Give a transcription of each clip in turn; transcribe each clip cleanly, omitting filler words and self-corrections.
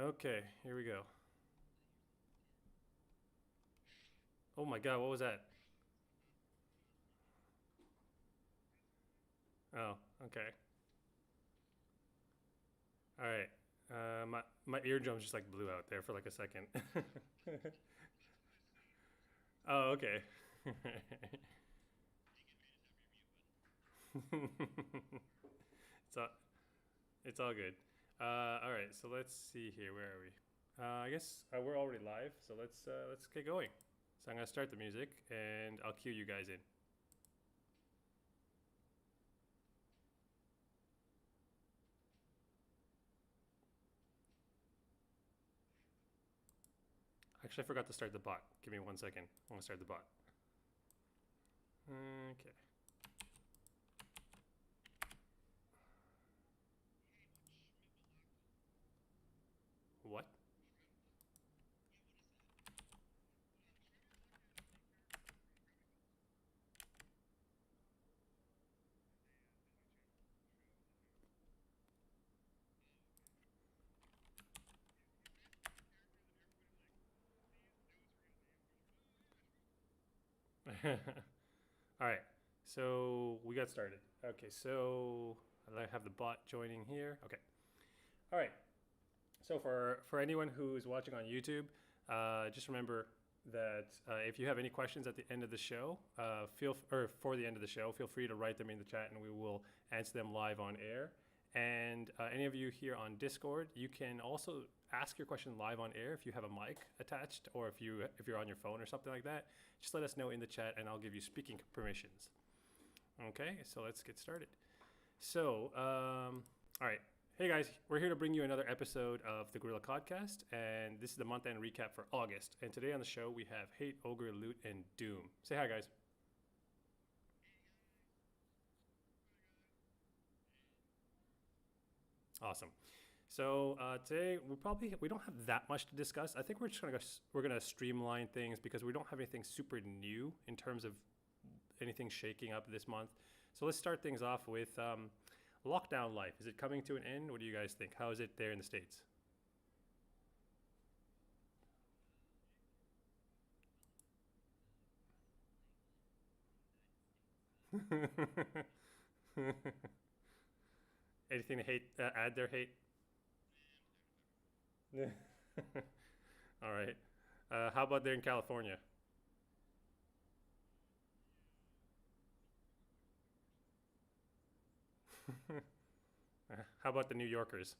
Okay, here we go. Oh my god, what was that? Oh, okay. All right. My eardrums just like blew out there for like a second. Oh, okay. it's all it's all good. All right, so let's see here. Where are we? I guess we're already live, so let's get going. So I'm gonna start the music, and I'll cue you guys in. Actually, I forgot to start the bot. Give me 1 second. I'm gonna start the bot. Okay. What? All right. So we got started. Okay. So I have the bot joining here. Okay. All right. So for anyone who's watching on YouTube, just remember that if you have any questions at the end of the show, or for the end of the show, feel free to write them in the chat, and we will answer them live on air. And any of you here on Discord, you can also ask your question live on air if you have a mic attached, or if you're on your phone or something like that. Just let us know in the chat, and I'll give you speaking permissions. Okay, so let's get started. So, all right. Hey guys, we're here to bring you another episode of the Gorilla KHODDcast, and this is the month end recap for August. And today on the show, we have Hate, Ogre, Loot, and Doom. Say hi, guys. Awesome. So today we don't have that much to discuss. I think we're gonna streamline things because we don't have anything super new in terms of anything shaking up this month. So let's start things off with lockdown life. Is it coming to an end? What do you guys think? How is it there in the States? Anything to hate? Add their hate? All right. How about there in California? How about the New Yorkers?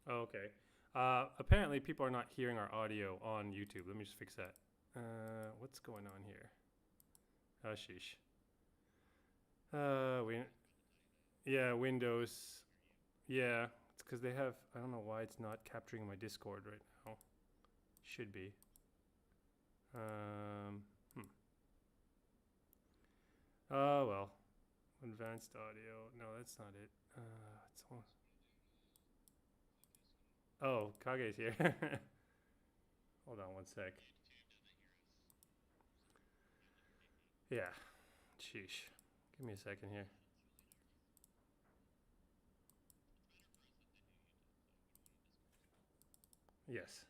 Oh, okay. Apparently, people are not hearing our audio on YouTube. Let me just fix that. What's going on here? Oh, sheesh. We, yeah, Windows. Yeah, it's because they have. I don't know why it's not capturing my Discord right now. Should be. Hmm. Oh well. Advanced audio. No, that's not it. It's almost. Oh, Kage's here. Hold on 1 sec. Yeah. Sheesh. Give me a second here. Yes.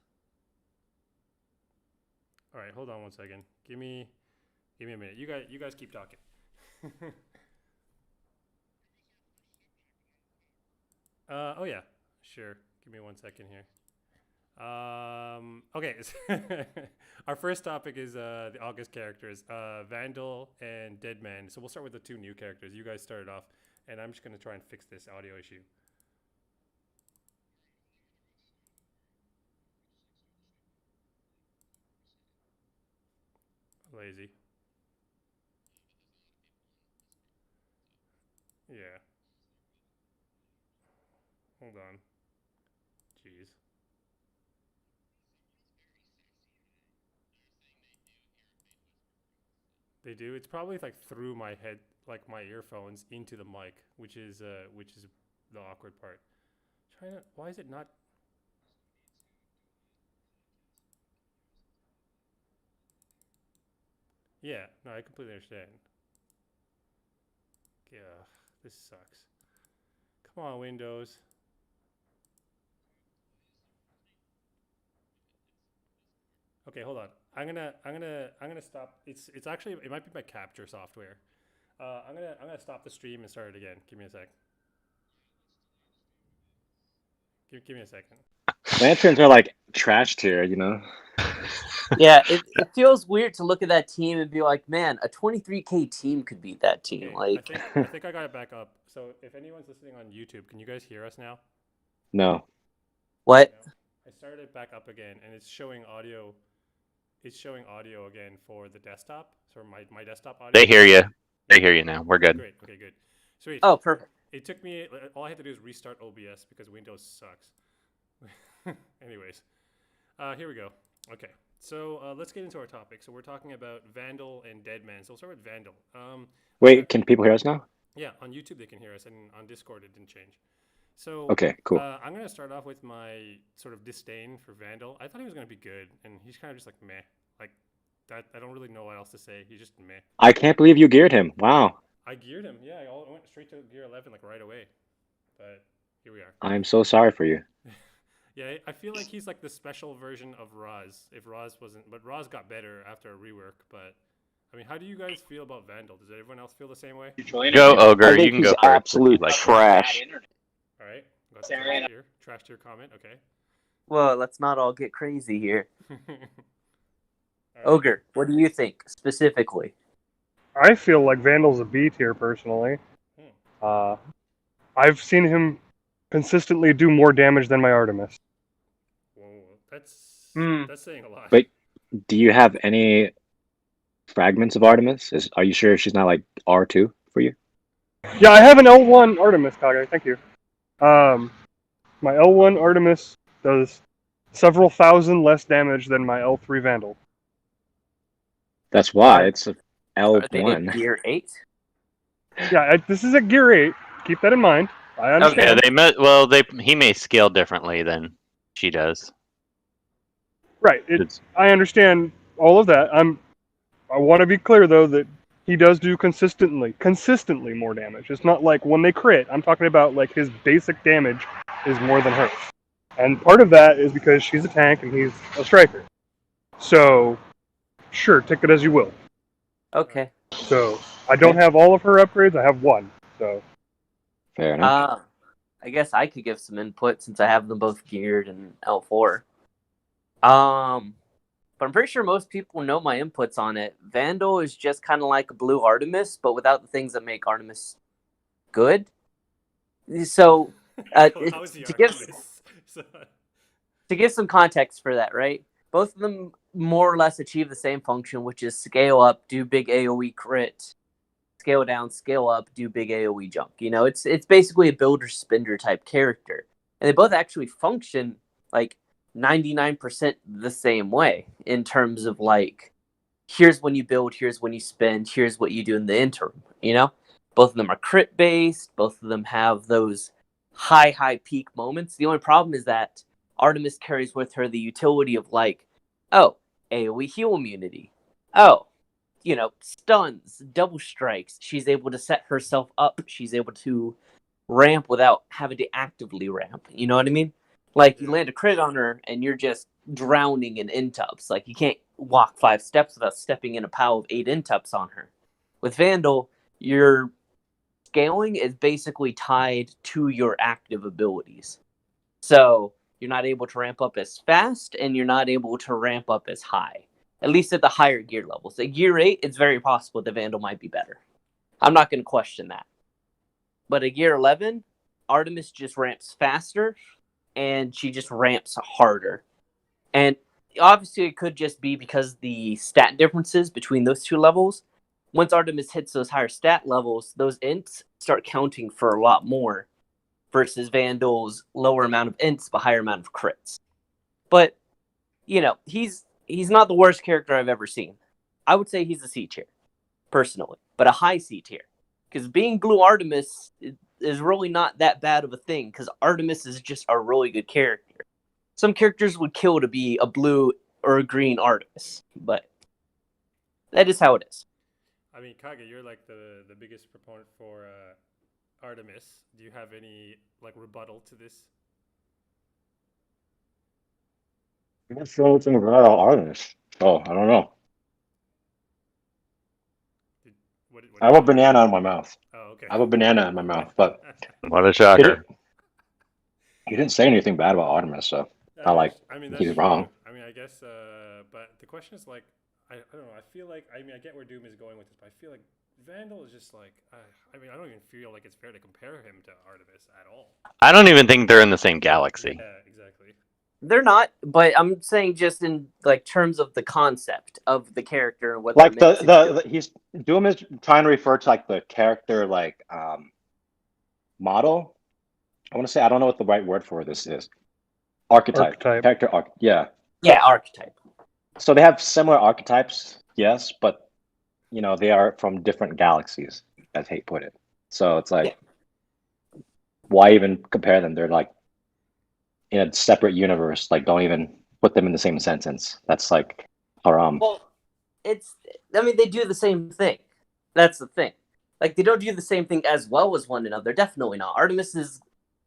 All right. Hold on 1 second. Give me a minute. You guys keep talking. Oh yeah. Sure. Give me 1 second here. Okay. Our first topic is the August characters, Vandal and Deadman. So we'll start with the two new characters. You guys started off, and I'm just gonna try and fix this audio issue. Lazy. Yeah. Hold on. Jeez. They do. It's probably like through my head, like my earphones into the mic, which is the awkward part. Trying to. Why is it not? Yeah. No, I completely understand. Yeah. This sucks. Come on, Windows. Okay, hold on. I'm gonna stop. It's actually it might be my capture software. I'm gonna stop the stream and start it again. Give me a sec. Give me a second. Lanterns are like trash tier, you know. Yeah, it feels weird to look at that team and be like, man, a 23K team could beat that team. Okay, Like, I think I got it back up. So if anyone's listening on YouTube, can you guys hear us now? No. what? No. I started it back up again, and it's showing audio. It's showing audio again for the desktop. So my desktop audio. They hear you. They hear you now. We're good. Great. Okay, good. Sweet. Oh, perfect. It took me. All I had to do is restart OBS because Windows sucks. Anyways, here we go. Okay, so let's get into our topic. So we're talking about Vandal and Deadman. So we'll start with Vandal. Wait, can people hear us now? Yeah, on YouTube they can hear us, and on Discord it didn't change. So Okay, cool. I'm gonna start off with my sort of disdain for Vandal. I thought he was gonna be good, and he's kind of just like meh. Like that, I don't really know what else to say. He's just meh. I can't believe you geared him. Wow. I geared him. Yeah, I went straight to gear 11 like right away. But here we are. I'm so sorry for you. Yeah, I feel like he's like the special version of Roz. If Roz wasn't, but Roz got better after a rework. But I mean, how do you guys feel about Vandal? Does everyone else feel the same way? Go, I Ogre. think You can he's go first. absolute Like, trash. All right, got the trash tier. Trash tier comment. Okay. Well, let's not all get crazy here. All right. Ogre, what do you think specifically? I feel like Vandal's a B tier personally. I've seen him consistently do more damage than my Artemis. Whoa, that's saying a lot. Wait, do you have any fragments of Artemis? Are you sure she's not like R2 for you? Yeah, I have an L1 Artemis, Kage. Thank you. My L1 Artemis does several thousand less damage than my L3 Vandal. That's why it's a Are they in L1. gear 8? Yeah, this is at gear 8. Keep that in mind. I understand. yeah, he may scale differently than she does. Right. I understand all of that. I want to be clear though that he does do consistently more damage. It's not like when they crit. I'm talking about like his basic damage is more than hers. And part of that is because she's a tank and he's a striker. So, sure, take it as you will. Okay. So, I don't have all of her upgrades. I have one. So, Fair enough. I guess I could give some input since I have them both geared in L4. But I'm pretty sure most people know my inputs on it. Vandal is just kind of like a blue Artemis, but without the things that make Artemis good. So, How is he to give Artemis? to give some context for that, right? Both of them more or less achieve the same function, which is scale up, do big AoE crit, scale down, scale up, do big AoE junk. You know, it's basically a builder spender type character, and they both actually function like 99% the same way in terms of like, here's when you build, here's when you spend, here's what you do in the interim. You know, both of them are crit based. Both of them have those high peak moments. The only problem is that Artemis carries with her the utility of like, oh, AoE heal immunity. Oh, you know, stuns, double strikes. She's able to set herself up. She's able to ramp without having to actively ramp. You know what I mean? Like, you land a crit on her, and you're just drowning in intubs. Like, you can't walk 5 steps without stepping in a pile of 8 intubs on her. With Vandal, your scaling is basically tied to your active abilities. So, you're not able to ramp up as fast, and you're not able to ramp up as high. At least at the higher gear levels. At gear 8, it's very possible the Vandal might be better. I'm not going to question that. But at gear 11, Artemis just ramps faster, and she just ramps harder. And obviously it could just be because the stat differences between those two levels. Once Artemis hits those higher stat levels, those ints start counting for a lot more versus Vandal's lower amount of ints but higher amount of crits. But, you know, he's not the worst character I've ever seen. I would say he's a C tier. personally, but a high C tier. Because being blue Artemis is really not that bad of a thing, because Artemis is just a really good character. Some characters would kill to be a blue or a green Artemis, but that is how it is. I mean, Kage, you're like the biggest proponent for Artemis. Do you have any like rebuttal to this? I'm not sure what's about Artemis. Oh, I don't know. What I have a banana in my mouth. Oh, okay. I have a banana in my mouth, but What a he shocker. didn't say anything bad about Artemis, so not like I mean, that's he's true. wrong. I mean, I guess, but the question is like, I don't know. I feel like, I mean, I get where Doom is going with this, but I feel like Vandal is just like, I mean, I don't even feel like it's fair to compare him to Artemis at all. I don't even think they're in the same galaxy. Yeah, exactly. They're not, but I'm saying just in like terms of the concept of the character and what Like they're meant to do. Doom is trying to refer to like the character like model. I want to say I don't know what the right word for this is. Archetype. Character yeah. Yeah, archetype. So they have similar archetypes, yes, but you know they are from different galaxies, as Hate put it. So it's like, why even compare them? They're like in a separate universe. Like, don't even put them in the same sentence. That's like haram. Well, I mean, they do the same thing. That's the thing. Like, they don't do the same thing as well as one another. Definitely not. Artemis is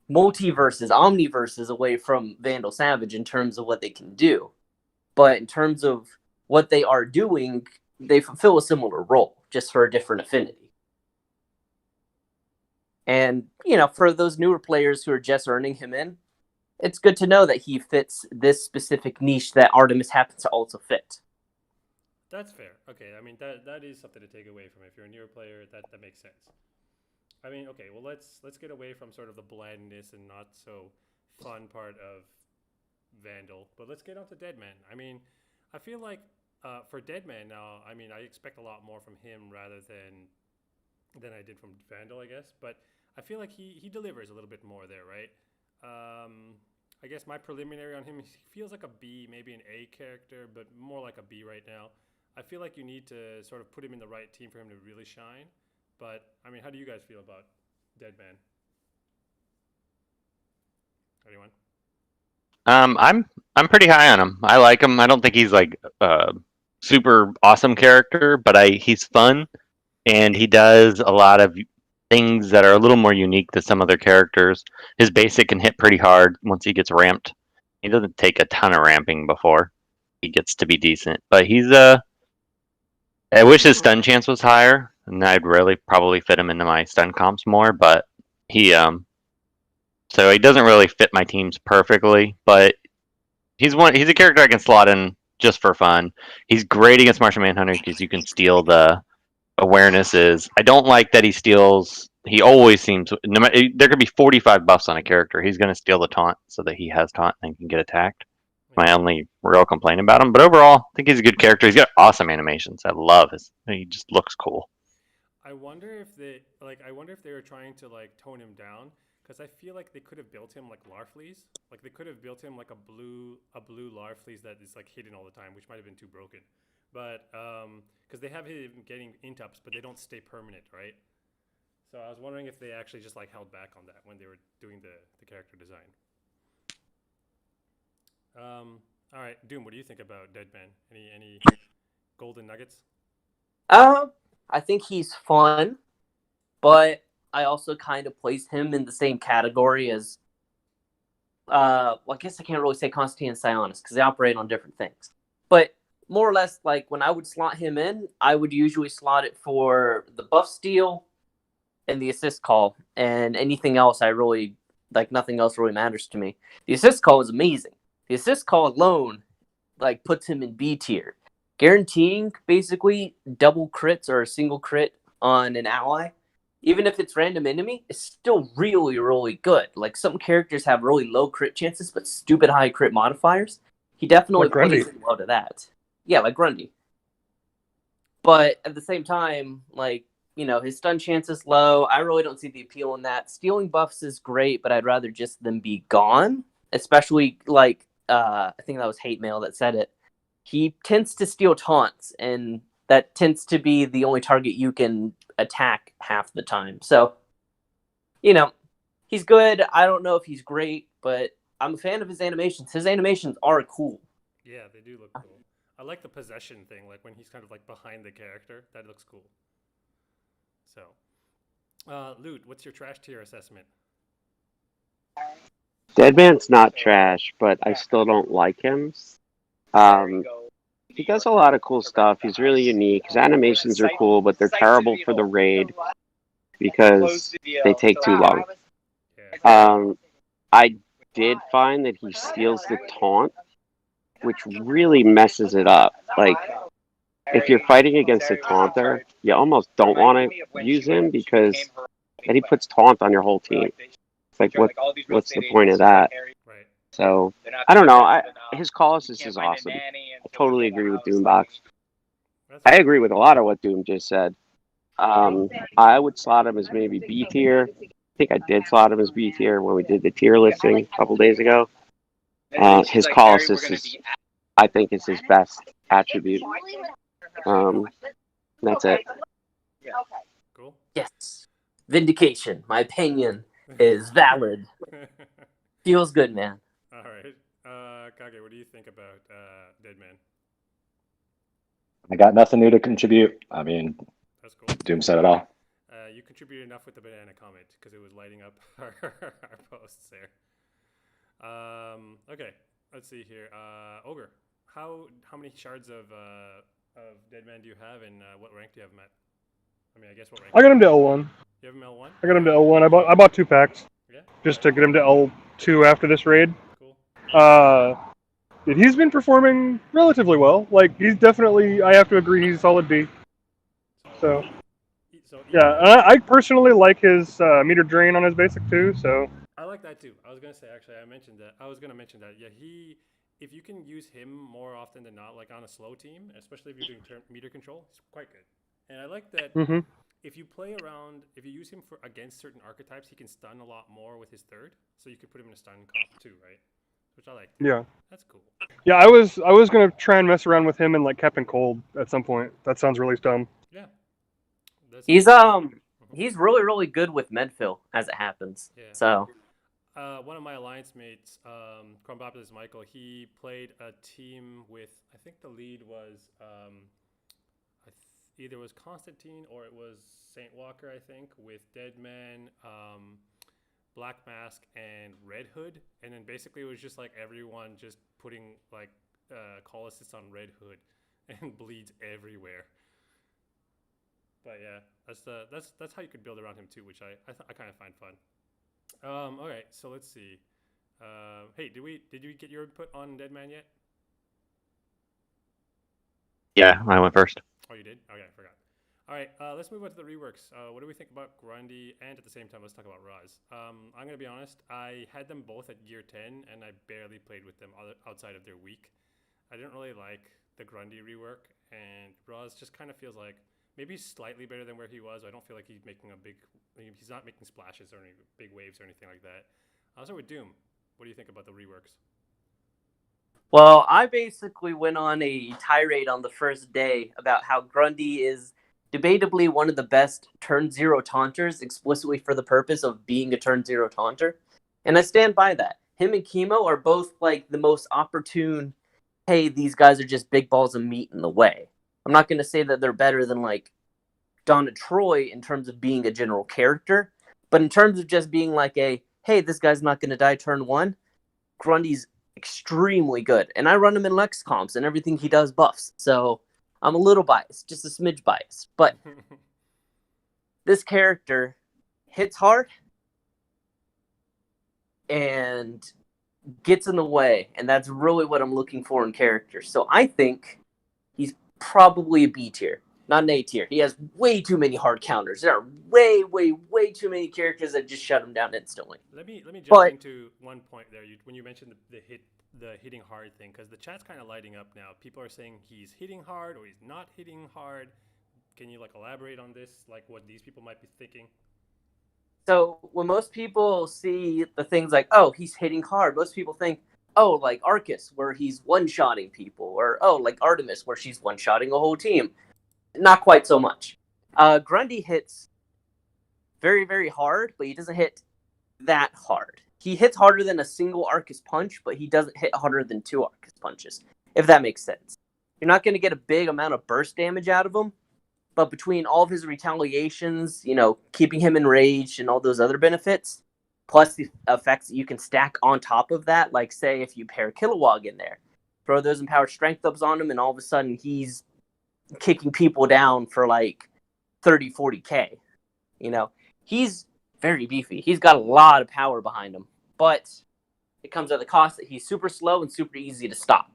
multiverses, omniverses away from Vandal Savage in terms of what they can do. But in terms of what they are doing, they fulfill a similar role, just for a different affinity. And, you know, for those newer players who are just earning him in, it's good to know that he fits this specific niche that Artemis happens to also fit. That's fair. Okay, I mean, that is something to take away from it. If you're a newer player, that makes sense. I mean, okay, well, let's get away from sort of the blandness and not so fun part of Vandal, but let's get on to Deadman. I mean, I feel like for Deadman now, I mean, I expect a lot more from him rather than I did from Vandal, I guess. But I feel like he delivers a little bit more there, right? I guess my preliminary on him, he feels like a B, maybe an A character, but more like a B right now. I feel like you need to sort of put him in the right team for him to really shine. But I mean, how do you guys feel about Deadman? Anyone? I'm pretty high on him. I like him. I don't think he's like a super awesome character, but he's fun, and he does a lot of things that are a little more unique to some other characters. His basic can hit pretty hard once he gets ramped. He doesn't take a ton of ramping before he gets to be decent, but he's I wish his stun chance was higher, and I'd really probably fit him into my stun comps more, but so he doesn't really fit my teams perfectly, but he's a character I can slot in just for fun. He's great against Martian Manhunter because you can steal the awarenesses. I don't like that he steals. He always seems there could be 45 buffs on a character. He's going to steal the taunt so that he has taunt and can get attacked. My only real complaint about him, but overall, I think he's a good character. He's got awesome animations. I love his. He just looks cool. I wonder if they were trying to like tone him down, because I feel like they could have built him like Larfleeze. Like they could have built him like a blue Larfleeze that is like hidden all the time, which might have been too broken. But because they have him getting int-ups, but they don't stay permanent, right? So I was wondering if they actually just like held back on that when they were doing the character design. All right, Doom, what do you think about Deadman? Any golden nuggets? I think he's fun, but I also kind of place him in the same category as well, I guess I can't really say Constantine and Sionis because they operate on different things. But more or less, like when I would slot him in, I would usually slot it for the buff steal and the assist call, and anything else I really like. Nothing else really matters to me. The assist call is amazing. The assist call alone, like, puts him in B tier, guaranteeing basically double crits or a single crit on an ally. Even if it's random enemy, it's still really, really good. Like, some characters have really low crit chances, but stupid high crit modifiers. He definitely plays well to that. Yeah, like Grundy. But at the same time, like, you know, his stun chance is low. I really don't see the appeal in that. Stealing buffs is great, but I'd rather just them be gone. Especially, like, I think that was Hate Mail that said it. He tends to steal taunts, and that tends to be the only target you can attack half the time. So, he's good. I don't know if he's great, but I'm a fan of his animations. His animations are cool. Yeah, they do look cool. I like the possession thing, like when he's kind of like behind the character. That looks cool. So, Loot, what's your trash tier assessment? Deadman's not trash, but I still don't like him. He does a lot of cool stuff. He's really unique. His animations are cool, but they're terrible for the raid because they take too long. I did find that he steals the taunt, which really messes it up. Like, if you're fighting against a taunter, you almost don't want to use him because then he puts taunt on your whole team. It's like, what's the point of that? Right. So, I don't know. His Colossus is awesome. I totally agree with Doombox. I agree with a lot of what Doom just said. I would slot him as maybe B tier. I think I did slot him as B tier when we did the tier listing a couple days ago. His Colossus is, I think, is his best attribute. That's it. Cool. Yes. Vindication. My opinion is valid. Feels good, man. All right. Kage, what do you think about Deadman? I got nothing new to contribute. I mean, That's cool. Doom said it all. You contributed enough with the banana comment because it was lighting up our posts there. Okay, let's see here. Ogre, how many shards of Deadman do you have, and what rank do you have him at? I mean, I guess what rank? I got him to L1. You have him L1? I got him to L1. I bought 2 packs. Yeah. Just to get him to L2 after this raid. Cool. He's been performing relatively well. Like, he's definitely, I have to agree, he's solid B. So yeah, I personally like his meter drain on his basic too. So I like that too. I was gonna say actually, I was gonna mention that. Yeah, if you can use him more often than not, like on a slow team, especially if you're doing meter control, it's quite good. And I like that if you play around, if you use him against certain archetypes, he can stun a lot more with his third. So you could put him in a stun comp too, right? Which I like. Yeah. That's cool. Yeah, I was gonna try and mess around with him in like Captain Cold at some point. That sounds really dumb. Yeah. He's really, really good with Medfill as it happens. Yeah. So one of my alliance mates, Crumbopulous Michael, he played a team with, I think the lead was either was Constantine or it was Saint Walker, I think, with Deadman, Black Mask, and Red Hood. And then basically it was just like everyone just putting like call assists on Red Hood and bleeds everywhere. But yeah, that's how you could build around him too, which I kind of find fun. All right, so let's see. Hey, did you get your input on Deadman yet? Yeah, I went first. Oh, you did? Okay, I forgot. All right, let's move on to the reworks. What do we think about Grundy? And at the same time, let's talk about Roz. I'm going to be honest. I had them both at Gear 10, and I barely played with them outside of their week. I didn't really like the Grundy rework, and Roz just kind of feels like maybe slightly better than where he was. I don't feel like he's he's not making splashes or any big waves or anything like that. Also with Doom, what do you think about the reworks? Well, I basically went on a tirade on the first day about how Grundy is debatably one of the best turn 0 taunters explicitly for the purpose of being a turn 0 taunter. And I stand by that. Him and Chemo are both like the most opportune, hey, these guys are just big balls of meat in the way. I'm not going to say that they're better than like Donna Troy in terms of being a general character, but in terms of just being like hey, this guy's not going to die turn 1, Grundy's extremely good. And I run him in Lex comps and everything he does buffs. So I'm a little biased, just a smidge biased. But this character hits hard and gets in the way. And that's really what I'm looking for in characters. So I think he's probably a B tier, not an A tier. He has way too many hard counters. There are way, way, way too many characters that just shut him down instantly. Let me jump into one point there. When you mentioned the hitting hard thing, because the chat's kind of lighting up now. People are saying he's hitting hard or he's not hitting hard. Can you like elaborate on this, like what these people might be thinking? So when most people see the things like, oh, he's hitting hard, most people think, oh, like Arcus, where he's one-shotting people, or oh, like Artemis, where she's one-shotting a whole team. not quite so much. Grundy hits very, very hard, but he doesn't hit that hard. He hits harder than a single Arcus punch, but he doesn't hit harder than 2 Arcus punches, if that makes sense. You're not going to get a big amount of burst damage out of him, but between all of his retaliations, keeping him enraged and all those other benefits, plus the effects that you can stack on top of that, like say if you pair Kilowog in there, throw those empowered strength ups on him, and all of a sudden he's kicking people down for like 30, 40k. He's very beefy. He's got a lot of power behind him, but it comes at the cost that he's super slow and super easy to stop.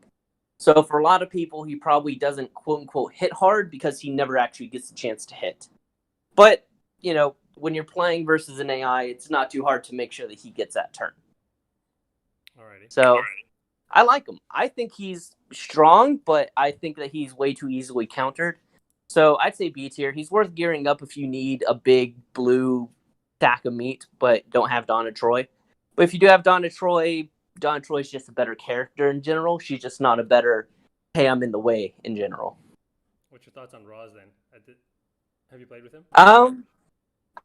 So for a lot of people, he probably doesn't quote unquote hit hard because he never actually gets a chance to hit. But, when you're playing versus an AI, it's not too hard to make sure that he gets that turn. Alrighty. So I like him. I think he's strong, but I think that he's way too easily countered. So I'd say B tier. He's worth gearing up if you need a big blue stack of meat, but don't have Donna Troy. But if you do have Donna Troy's just a better character in general. She's just not a better, hey, I'm in the way in general. What's your thoughts on Roz then? Have you played with him?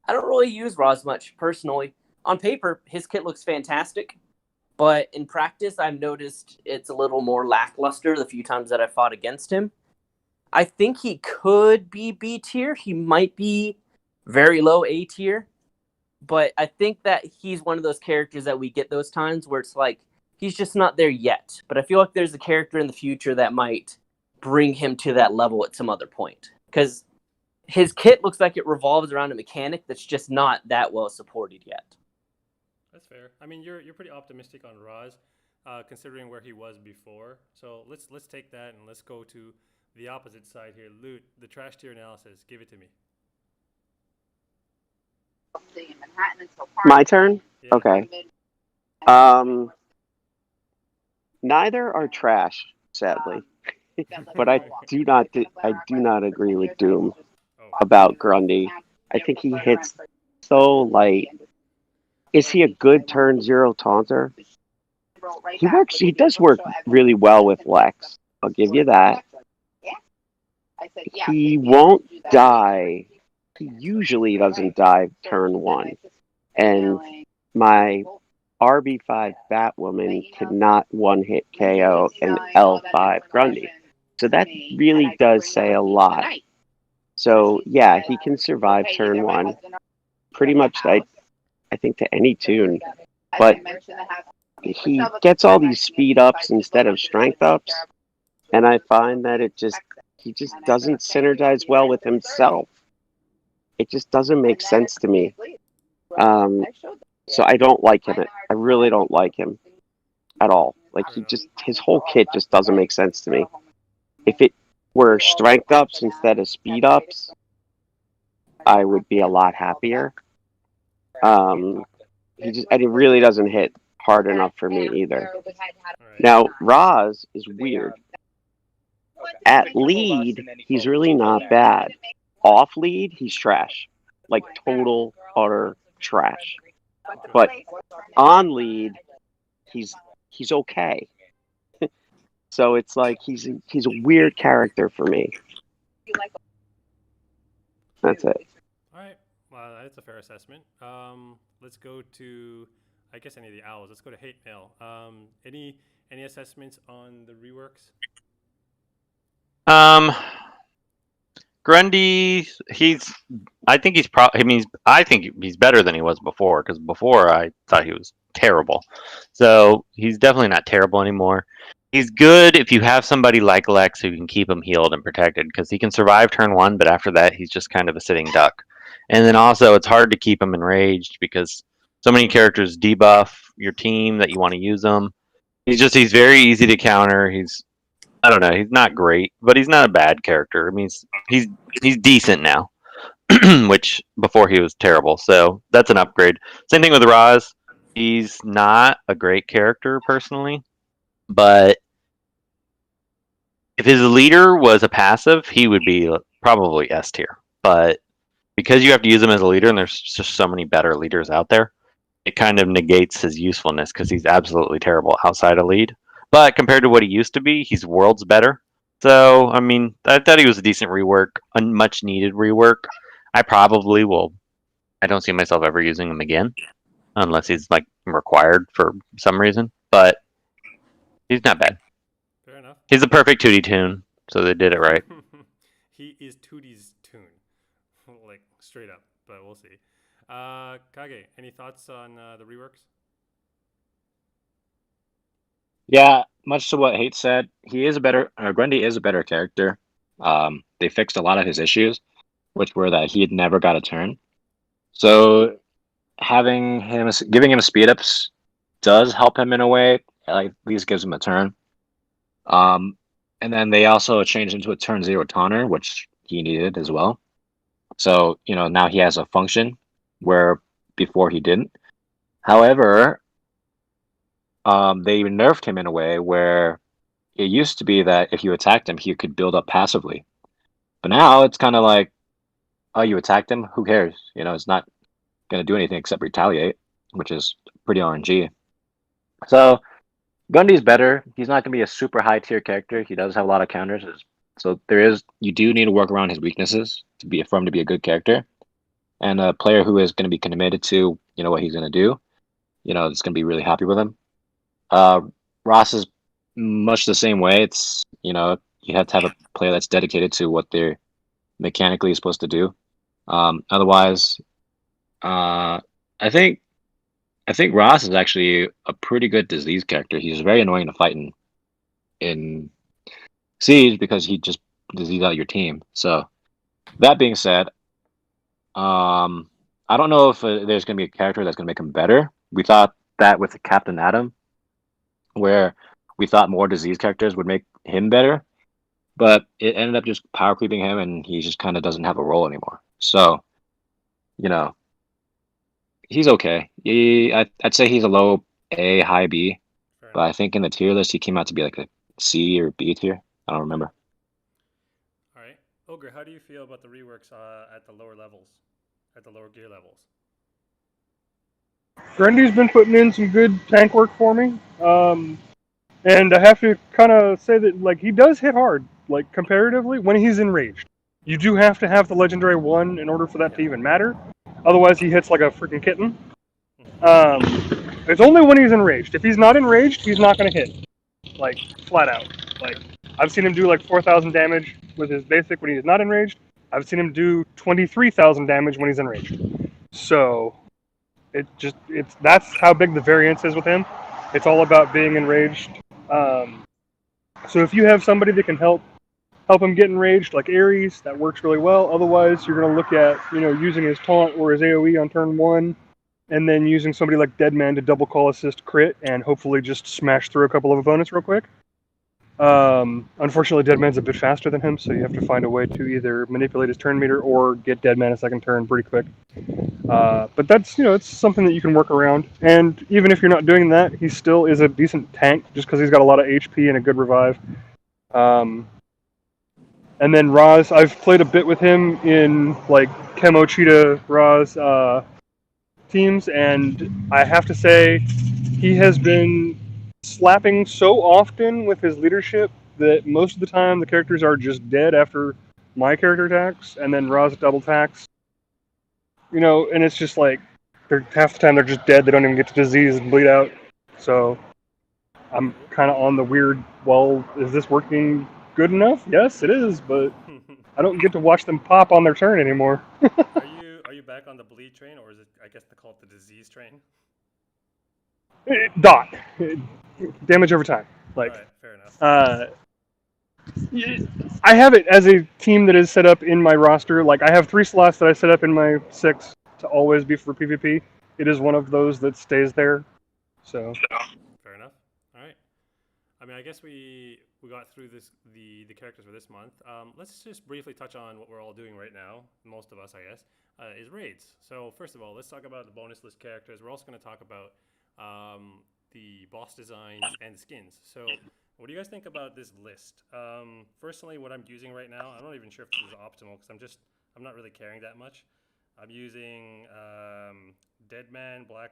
I don't really use Roz much personally. On paper, his kit looks fantastic, but in practice, I've noticed it's a little more lackluster the few times that I fought against him. I think he could be B tier. He might be very low A tier, but I think that he's one of those characters that we get those times where it's like, he's just not there yet. But I feel like there's a character in the future that might bring him to that level at some other point. Because his kit looks like it revolves around a mechanic that's just not that well supported yet. That's fair. I mean, you're pretty optimistic on Roz, considering where he was before. So let's take that and let's go to the opposite side here. Loot, the trash tier analysis. Give it to me. My turn? Yeah. Okay. Neither are trash, sadly. But I do not agree with Doom about Grundy. I think he hits so light. Is he a good turn 0 taunter? He does work really well with Lex. I'll give you that. He won't die. He usually doesn't die turn 1. And my RB5 Batwoman cannot one-hit KO an L5 Grundy. So that really does say a lot. So, yeah, he can survive turn 1 pretty much, I think, to any tune. But he gets all these speed ups instead of strength ups. And I find that he just doesn't synergize well with himself. It just doesn't make sense to me. So I don't like him. I really don't like him at all. Like, his whole kit just doesn't make sense to me. If it were strength ups instead of speed ups, I would be a lot happier. He really doesn't hit hard enough for me either. Now, Roz is weird. At lead, he's really not bad. Off lead, he's trash. Like, total, utter trash. But on lead, he's okay. So it's like he's a weird character for me. That's it. All right. Well, that's a fair assessment. Let's go to, I guess, any of the owls. Let's go to hate mail. Any assessments on the reworks? Grundy, I think he's better than he was before, because before I thought he was terrible. So he's definitely not terrible anymore. He's good if you have somebody like Lex who can keep him healed and protected, because he can survive turn 1, but after that he's just kind of a sitting duck. And then also it's hard to keep him enraged because so many characters debuff your team that you want to use them. He's very easy to counter. I don't know. He's not great, but he's not a bad character. I mean, he's decent now, which before he was terrible. So that's an upgrade. Same thing with Roz. He's not a great character personally, but if his leader was a passive, he would be probably S tier. But because you have to use him as a leader, and there's just so many better leaders out there, it kind of negates his usefulness because he's absolutely terrible outside of lead. But compared to what he used to be, he's worlds better. So, I mean, I thought he was a decent rework, a much needed rework. I probably will. I don't see myself ever using him again, unless he's like required for some reason. But he's not bad. Fair enough. He's the perfect 2D tune, so they did it right. He is 2D's tune, like straight up. But we'll see. Kage, any thoughts on the reworks? Yeah, much to what Hate said, he is a better. Grundy is a better character. They fixed a lot of his issues, which were that he had never got a turn. So having him, giving him speed ups, does help him in a way. Like at least gives him a turn. And then they also changed into a turn 0 taunter, which he needed as well. So now he has a function where before he didn't. However, they nerfed him in a way where it used to be that if you attacked him, he could build up passively. But now it's kind of like, oh, you attacked him? Who cares? It's not going to do anything except retaliate, which is pretty RNG. So Gundy's better. He's not going to be a super high tier character. He does have a lot of counters. So you do need to work around his weaknesses for him to be a good character. And a player who is going to be committed to, what he's going to do, is going to be really happy with him. Ross is much the same way. It's you have to have a player that's dedicated to what they're mechanically supposed to do. Otherwise, I think Ross is actually a pretty good disease character. He's very annoying to fight in Siege because he just disease out your team. So that being said, I don't know if there's going to be a character that's going to make him better. We thought that with Captain Atom, where we thought more disease characters would make him better, but it ended up just power creeping him, and he just kind of doesn't have a role anymore. So, he's okay. I'd say he's a low A, high B, but I think in the tier list he came out to be like a C or B tier. I don't remember. All right, Ogre, how do you feel about the reworks at the lower levels, at the lower gear levels? Grundy's been putting in some good tank work for me. And I have to kind of say that like he does hit hard, like comparatively when he's enraged. You do have to have the legendary 1 in order for that to even matter. Otherwise, he hits like a freaking kitten. It's only when he's enraged. If he's not enraged, he's not going to hit, like flat out. Like I've seen him do like 4,000 damage with his basic when he's not enraged. I've seen him do 23,000 damage when he's enraged. So that's how big the variance is with him. It's all about being enraged. So if you have somebody that can help him get enraged, like Ares, that works really well. Otherwise, you're going to look at using his taunt or his AoE on turn 1, and then using somebody like Deadman to double call assist crit and hopefully just smash through a couple of opponents real quick. Unfortunately, Deadman's a bit faster than him, so you have to find a way to either manipulate his turn meter or get Deadman a second turn pretty quick. But that's it's something that you can work around. And even if you're not doing that, he still is a decent tank just because he's got a lot of HP and a good revive. And then Raz, I've played a bit with him in like Chemo Cheetah Raz teams, and I have to say he has been slapping so often with his leadership that most of the time the characters are just dead after my character attacks, and then Raz double attacks. And it's just like half the time they're just dead. They don't even get to disease and bleed out. So I'm kind of on the weird. Well, is this working good enough? Yes, it is, but I don't get to watch them pop on their turn anymore. Are you back on the bleed train, or is it? I guess they call it the disease train. Dot damage over time. Like, all right, fair enough. I have it as a team that is set up in my roster. Like, I have 3 slots that I set up in my 6 to always be for PvP. It is one of those that stays there. So fair enough. All right. I mean, I guess we got through the characters for this month. Let's just briefly touch on what we're all doing right now. Most of us, I guess, is raids. So first of all, let's talk about the bonus list characters. We're also going to talk about the boss designs and skins. So what do you guys think about this list? Personally, what I'm using right now, I'm not even sure if this is optimal because I'm not really caring that much. I'm using Deadman, Black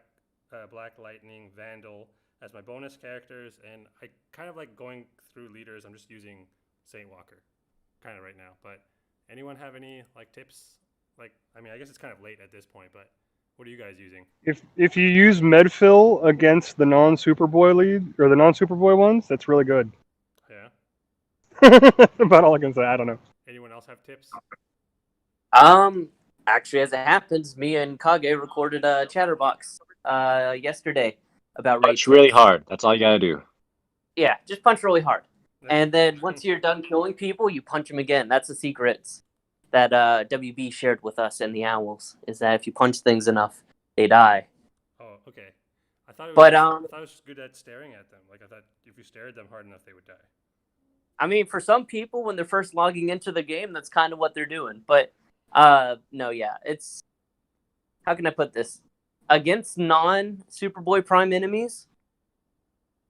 Lightning, Vandal as my bonus characters, and I kind of like going through leaders. I'm just using Saint Walker, kind of right now. But anyone have any like tips? Like, I mean, I guess it's kind of late at this point, but what are you guys using? If you use Medfill against the non-Superboy lead or the non-Superboy ones, that's really good. Yeah. That's about all I can say. I don't know. Anyone else have tips? Actually, as it happens, me and Kage recorded a chatterbox yesterday about raid Punch really tips. hard. That's all you gotta do. Yeah, just punch really hard. And then once you're done killing people, you punch them again. That's the secrets that WB shared with us and the Owls, is that if you punch things enough, they die. Oh, okay. I thought it was But, I thought it was just good at staring at them. Like, I thought if you stared at them hard enough, they would die. I mean, for some people, when they're first logging into the game, that's kind of what they're doing. But, no, yeah, it's... How can I put this? Against non-Superboy Prime enemies,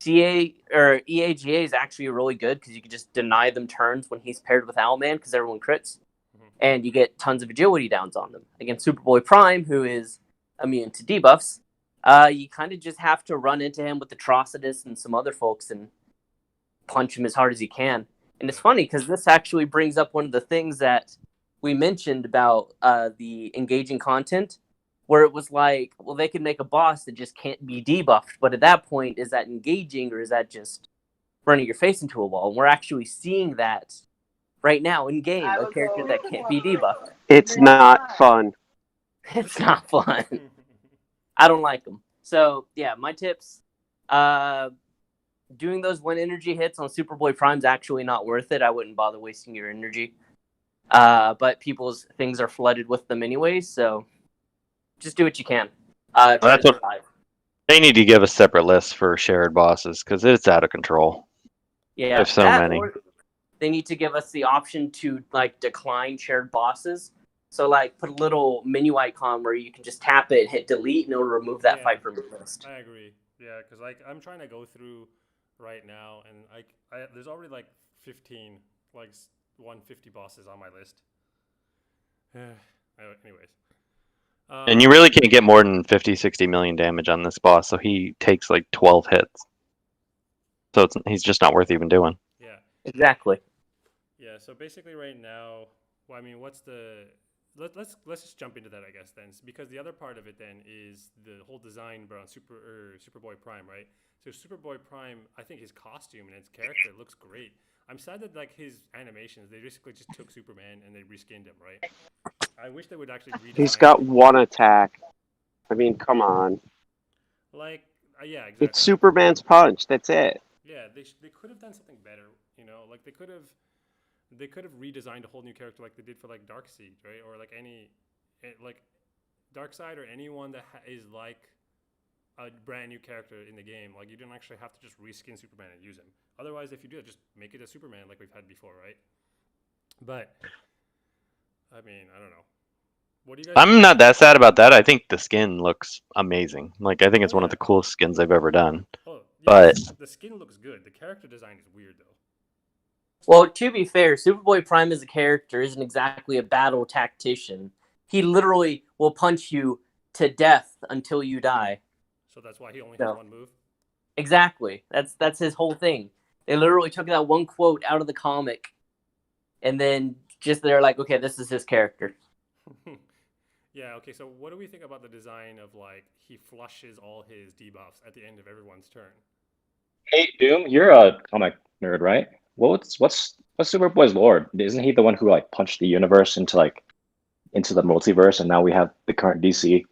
EAGA is actually really good because you can just deny them turns when he's paired with Owlman because everyone crits. And you get tons of agility downs on them. Against Superboy Prime, who is immune to debuffs, you kind of just have to run into him with Atrocitus and some other folks and punch him as hard as you can. And it's funny because this actually brings up one of the things that we mentioned about the engaging content, where it was like, well, they can make a boss that just can't be debuffed. But at that point, is that engaging or is that just running your face into a wall? And we're actually seeing that right now in game, a character that can't be debuffed. It's not fun. It's not fun. I don't like them. So yeah, my tips: doing those 1 energy hits on Superboy Prime's actually not worth it. I wouldn't bother wasting your energy. But people's things are flooded with them anyways, so just do what you can. That's what they need to give a separate list for shared bosses because it's out of control. Yeah, there's so many. They need to give us the option to like decline shared bosses. So like put a little menu icon where you can just tap it, hit delete, and it'll remove that fight from the list. I agree. Yeah, because like I'm trying to go through right now, and I there's already like 15 like 150 bosses on my list. Anyways. And you really can't get more than 50, 60 million damage on this boss, so he takes like 12 hits. So he's just not worth even doing. Yeah. Exactly. Yeah, so basically right now, well, I mean, what's the... Let's just jump into that, I guess, then. Because the other part of it, then, is the whole design around Superboy Prime, right? So Superboy Prime, I think his costume and his character looks great. I'm sad that, like, his animations, they basically just took Superman and they reskinned him, right? I wish they would actually redesign He's got 1 attack. I mean, come on. Like, yeah, exactly. It's Superman's punch. That's it. Yeah, they could have done something better, you know? Like, they could have redesigned a whole new character like they did for, like, Darkseid, right? Or, like, like, Darkseid or anyone that is, like, a brand new character in the game. Like, you don't actually have to just reskin Superman and use him. Otherwise, if you do it, just make it a Superman like we've had before, right? But, I mean, I don't know. What do you guys I'm not that sad about that. I think the skin looks amazing. Like, I think it's one of the coolest skins they've ever done. Oh, yeah, but the skin looks good. The character design is weird, though. Well, to be fair, Superboy Prime as a character isn't exactly a battle tactician. He literally will punch you to death until you die. So that's why he only has 1 move? Exactly. That's his whole thing. They literally took that 1 quote out of the comic, and then just they're like, okay, this is his character. Yeah, okay, so what do we think about the design of, like, he flushes all his debuffs at the end of everyone's turn? Hey, Doom, you're a comic nerd, right? What's Superboy's lore? Isn't he the one who like punched the universe into the multiverse, and now we have the current DC?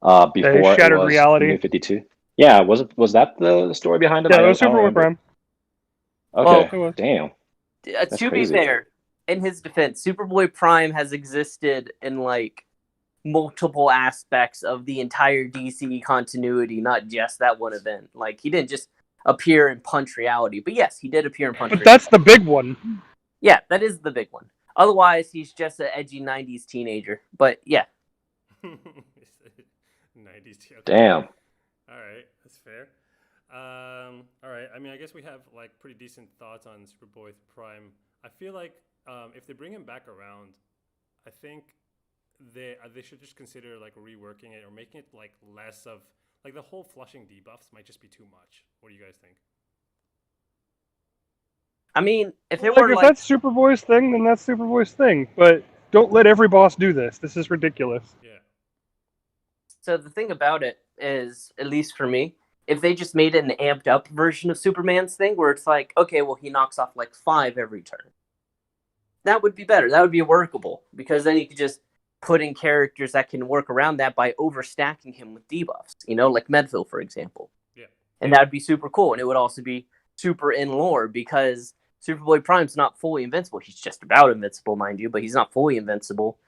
Before Shattered it was reality. New 52. Yeah, was that the story behind it? Yeah, it was Superboy Prime. Okay, Well, damn. To be fair, in his defense, Superboy Prime has existed in like multiple aspects of the entire DC continuity, not just that one event. Like he didn't just appear in Punch Reality, but yes, he did appear in Punch Reality. That's the big one. Yeah, that is the big one. Otherwise, he's just an edgy 90s teenager. But yeah. 90s teenager. Damn. All right, that's fair. All right, I mean, I guess we have like pretty decent thoughts on Superboy Prime. I feel like if they bring him back around, I think they should just consider like reworking it or making it like less of like the whole flushing debuffs might just be too much. What do you guys think? I mean, if it Like, were if like, that's Superboy's thing, then that's Superboy's thing. But don't let every boss do this. This is ridiculous. Yeah. so the thing about it is, at least for me, if they just made it an amped up version of Superman's thing, where it's like, okay, well, he knocks off like 5 every turn, that would be better. That would be workable, because then you could just put in characters that can work around that by overstacking him with debuffs, like Medville, for example. Yeah. And that would be super cool. And it would also be super in lore, because Superboy Prime's not fully invincible. He's just about invincible, mind you, but he's not fully invincible.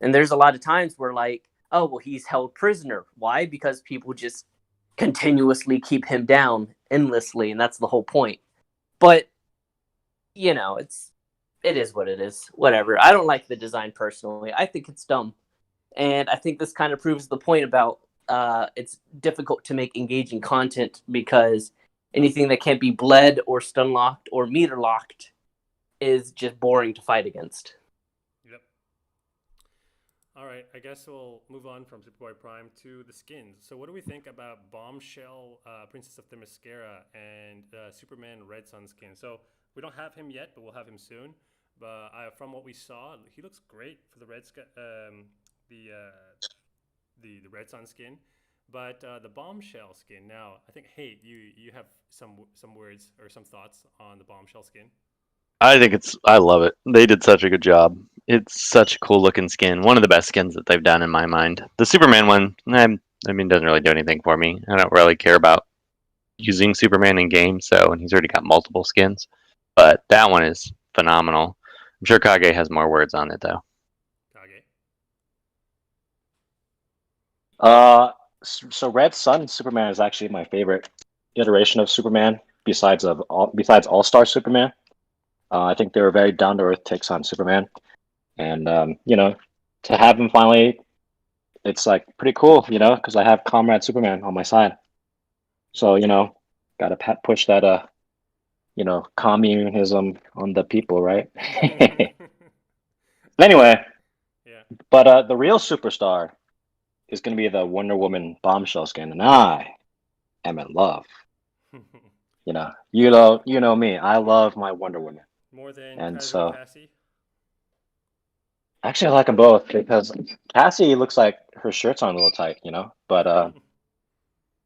And there's a lot of times where, like, oh, well, he's held prisoner. Why? Because people just continuously keep him down endlessly, and that's the whole point. But, it is what it is. Whatever. I don't like the design personally. I think it's dumb. And I think this kind of proves the point about it's difficult to make engaging content, because anything that can't be bled or stun locked or meter locked is just boring to fight against. Yep. All right, I guess we'll move on from Superboy Prime to the skins. So what do we think about Bombshell, Princess of Themyscira, and Superman Red Sun skin? So we don't have him yet, but we'll have him soon. But from what we saw, he looks great for the the Red Sun skin. But the Bombshell skin, now I think, hey, you have some words or some thoughts on the Bombshell skin. I love it. They did such a good job. It's such a cool looking skin. One of the best skins that they've done in my mind. The Superman one, doesn't really do anything for me. I don't really care about using Superman in game, and he's already got multiple skins. But that one is phenomenal. I'm sure Kage has more words on it, though. Kage? So Red Sun Superman is actually my favorite iteration of Superman, besides All-Star Superman. I think they were very down-to-earth takes on Superman, and to have him finally, it's like pretty cool, because I have Comrade Superman on my side. So gotta push that communism on the people, right? Anyway, yeah. But the real superstar is going to be the Wonder Woman Bombshell skin, and I am in love. You know me. I love my Wonder Woman. More than and Casual Cassie? Actually, I like them both, because Cassie looks like her shirt's on a little tight, But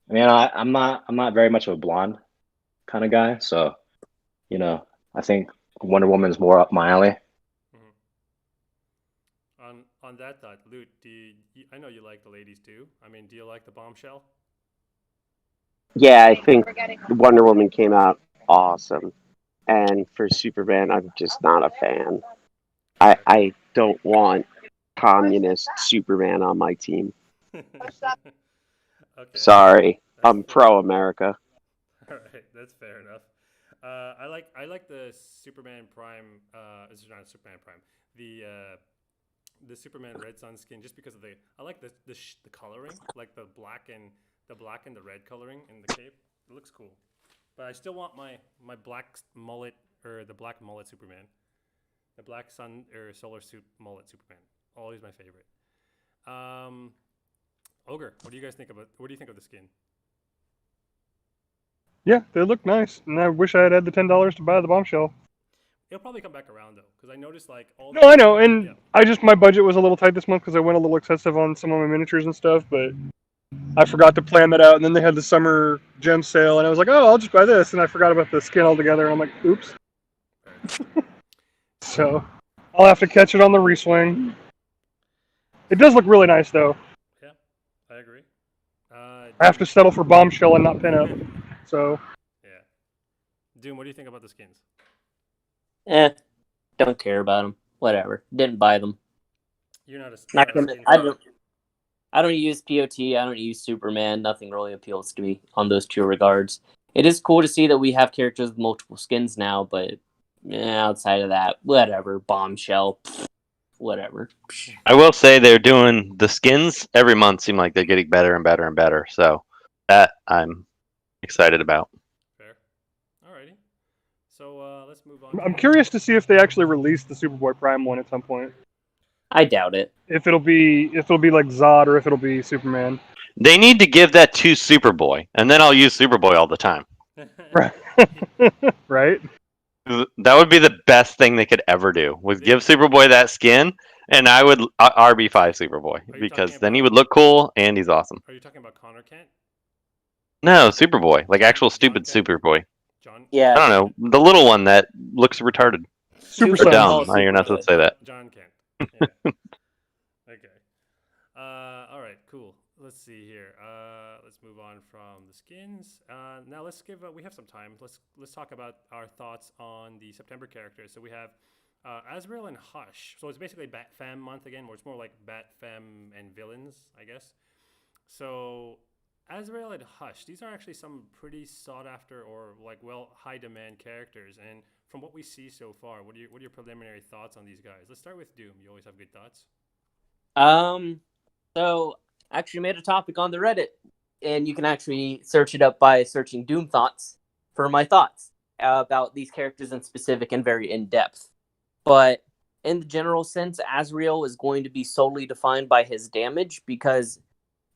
I'm not very much of a blonde kind of guy, so I think Wonder Woman's more up my alley. On that thought, Loot, I know you like the ladies too. I mean, do you like the Bombshell? Yeah, I think Wonder Woman came out awesome. And for Superman, I'm just not a fan. I don't want communist Superman on my team. Okay. Sorry, I'm pro-America. All right, that's fair enough. I like the Superman Prime. It's not Superman Prime. The Superman Red Sun skin, just because I like the coloring, like the black and the red coloring in the cape. It looks cool. But I still want my black mullet, or the black mullet Superman, the black sun or solar suit mullet Superman. Always my favorite. Ogre, what do you guys think about? What do you think of the skin? Yeah, they look nice, and I wish I had the $10 to buy the Bombshell. It'll probably come back around though, because I noticed like all. No, I know, and yeah. My budget was a little tight this month because I went a little excessive on some of my miniatures and stuff, but I forgot to plan that out, and then they had the summer gem sale, and I was like, oh, I'll just buy this, and I forgot about the skin altogether, and I'm like, oops. So I'll have to catch it on the reswing. It does look really nice, though. Yeah, I agree. I have to settle for Bombshell and not Pinup, so. Yeah. Doom, what do you think about the skins? Don't care about them. Whatever. Didn't buy them. You're not a. I don't use POT. I don't use Superman. Nothing really appeals to me on those two regards. It is cool to see that we have characters with multiple skins now, but outside of that, whatever. Bombshell, whatever. I will say they're doing the skins every month. Seem like they're getting better and better and better. So that I'm excited about. Fair. Alrighty. So let's move on. I'm curious to see if they actually release the Superboy Prime one at some point. I doubt it. If it'll be like Zod, or if it'll be Superman. They need to give that to Superboy, and then I'll use Superboy all the time. Right. That would be the best thing they could ever do, was give Superboy that skin, and I would RB5 Superboy, because then he would look cool, and he's awesome. Are you talking about Connor Kent? No, Superboy. Like actual John stupid Kent? Superboy. John? Yeah. I don't know. The little one that looks retarded. Super Or Sons. dumb. Oh, you're not supposed to say that. John Kent. Yeah. Okay. All right. Cool. Let's see here. Let's move on from the skins. Now let's give. We have some time. Let's talk about our thoughts on the September characters. So we have Azrael and Hush. So it's basically Bat Fam month again, where it's more like Bat Fam and villains, I guess. So Azrael and Hush, these are actually some pretty sought after or like high demand characters. And from what we see so far, what are your preliminary thoughts on these guys? Let's start with Doom. You always have good thoughts. So I actually made a topic on the Reddit, and you can actually search it up by searching Doom thoughts for my thoughts about these characters in specific and very in depth. But in the general sense, Azrael is going to be solely defined by his damage, because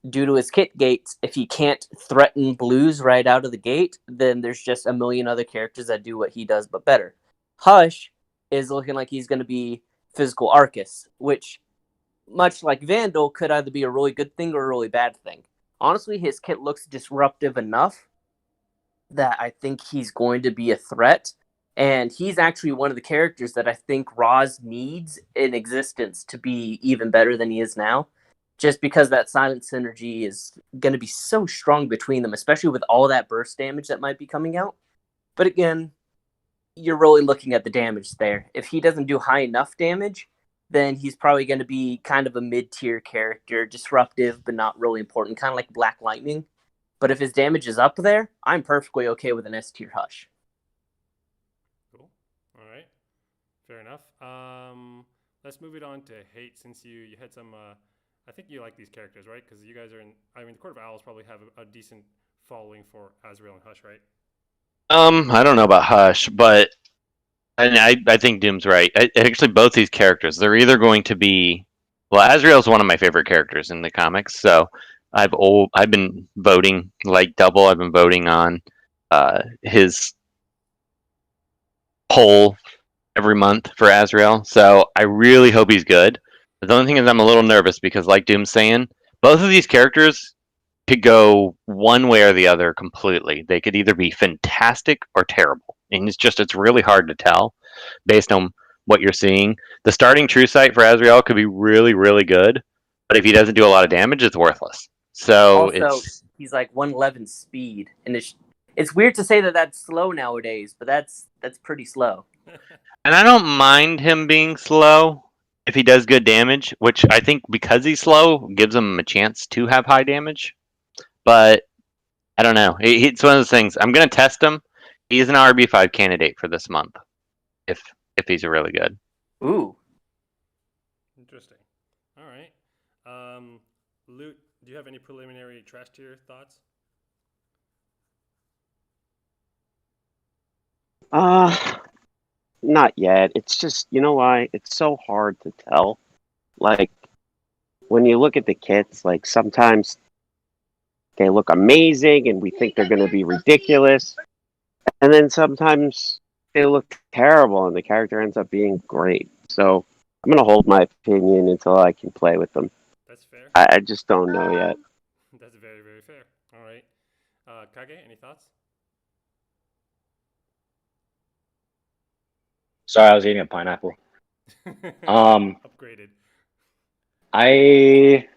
due to his kit gates, if he can't threaten blues right out of the gate, then there's just a million other characters that do what he does but better. Hush is looking like he's going to be physical Arcus, which, much like Vandal, could either be a really good thing or a really bad thing. Honestly, his kit looks disruptive enough that I think he's going to be a threat. And he's actually one of the characters that I think Roz needs in existence to be even better than he is now. Just because that silent synergy is going to be so strong between them, especially with all that burst damage that might be coming out. But again, you're really looking at the damage there. If he doesn't do high enough damage, then he's probably going to be kind of a mid-tier character, disruptive, but not really important, kind of like Black Lightning. But if his damage is up there, I'm perfectly okay with an S-tier Hush. Cool. All right. Fair enough. Let's move it on to Hate, since you had some... I think you like these characters, right? Because you guys are in... I mean, the Court of Owls probably have a decent following for Azrael and Hush, right? I don't know about Hush, but I think Doom's right. Actually, both these characters, they're either going to be... Well, Azrael's one of my favorite characters in the comics, so I've been voting like double. I've been voting on his poll every month for Azrael, so I really hope he's good. The only thing is I'm a little nervous because, like Doom's saying, both of these characters could go one way or the other completely. They could either be fantastic or terrible. And it's really hard to tell based on what you're seeing. The starting true sight for Azrael could be really, really good, but if he doesn't do a lot of damage, it's worthless. So also, he's like 111 speed, and it's weird to say that that's slow nowadays, but that's pretty slow. And I don't mind him being slow if he does good damage, which I think because he's slow gives him a chance to have high damage. But I don't know. It's one of those things. I'm going to test him. He's an RB5 candidate for this month, if he's really good. Ooh. Interesting. All right. Loot, do you have any preliminary trash tier thoughts? Not yet. It's just, you know why? It's so hard to tell. Like, when you look at the kits, like, sometimes they look amazing and we think they're going to be ridiculous. And then sometimes they look terrible and the character ends up being great. So I'm going to hold my opinion until I can play with them. That's fair. I just don't know yet. That's very, very fair. All right. Kage, any thoughts? Sorry, I was eating a pineapple. Upgraded. I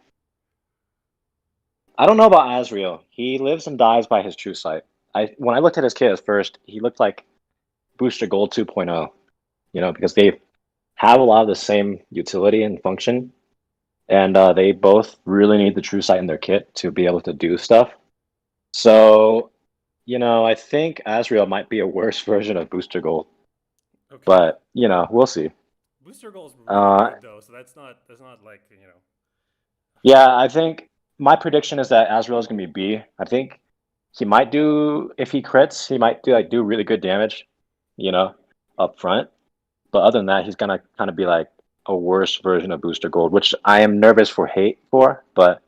don't know about Azrael. He lives and dies by his true sight. When I looked at his kit at first, he looked like Booster Gold 2.0, because they have a lot of the same utility and function, and they both really need the true sight in their kit to be able to do stuff. So, I think Azrael might be a worse version of Booster Gold. Okay. But, we'll see. Booster Gold is really good, though, so that's not like, Yeah, I think my prediction is that Azrael is going to be B. I think he might do, if he crits, he might do really good damage, up front. But other than that, he's going to kind of be like a worse version of Booster Gold, which I am nervous for Hate for, but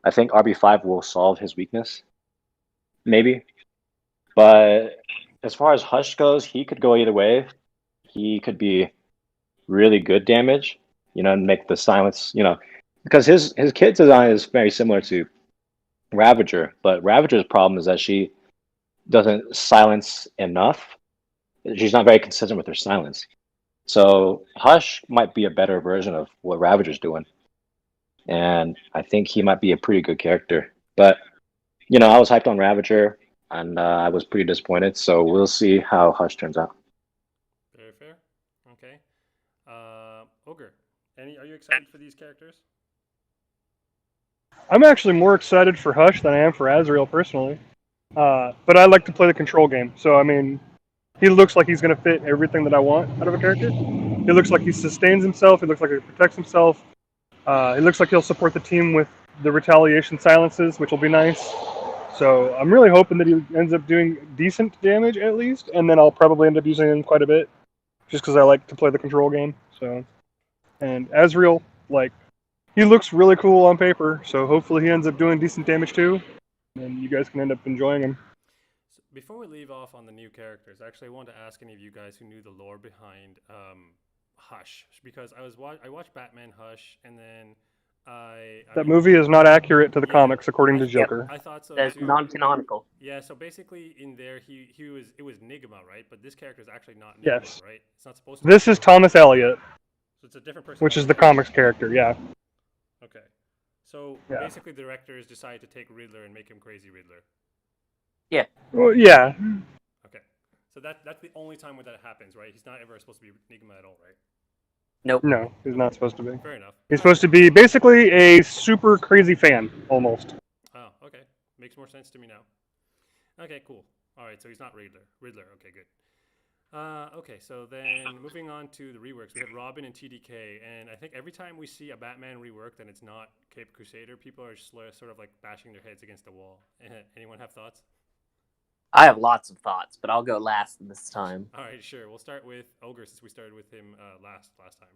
I think RB5 will solve his weakness. Maybe. But as far as Hush goes, he could go either way. He could be really good damage, and make the silence, because his kit design is very similar to Ravager, but Ravager's problem is that she doesn't silence enough. She's not very consistent with her silence. So Hush might be a better version of what Ravager's doing. And I think he might be a pretty good character. But, I was hyped on Ravager, and I was pretty disappointed. So we'll see how Hush turns out. Very fair. Okay. Ogre, are you excited for these characters? I'm actually more excited for Hush than I am for Azrael personally. But I like to play the control game. So, I mean, he looks like he's going to fit everything that I want out of a character. He looks like he sustains himself. He looks like he protects himself. He looks like he'll support the team with the retaliation silences, which will be nice. So I'm really hoping that he ends up doing decent damage at least, and then I'll probably end up using him quite a bit, just because I like to play the control game. So, and Azrael, he looks really cool on paper, so hopefully he ends up doing decent damage too, and you guys can end up enjoying him. So before we leave off on the new characters, actually I wanted to ask any of you guys who knew the lore behind Hush, because I watched Batman Hush, and then that movie is not accurate to the comics according to Joker. I thought so. That's too. non-canonical. Yeah, so basically in there it was Nigma, right? But this character is actually not Nigma, Yes. right? It's not supposed to. This is Thomas Elliot. So it's a different person. Which is the comics character, yeah. Okay. So basically the directors decided to take Riddler and make him Crazy Riddler. Yeah. Well, yeah. Okay. So that's the only time when that happens, right? He's not ever supposed to be Nigma at all, right? Nope. No, he's not supposed to be. Fair enough. He's supposed to be basically a super crazy fan, almost. Oh, okay. Makes more sense to me now. Okay, cool. All right, so he's not Riddler. Okay, good. Okay, so then moving on to the reworks, we have Robin and TDK, and I think every time we see a Batman reworked and it's not Cape Crusader, people are sort of like bashing their heads against the wall. Anyone have thoughts? I have lots of thoughts, but I'll go last this time. All right, sure. We'll start with Ogre since we started with him last time.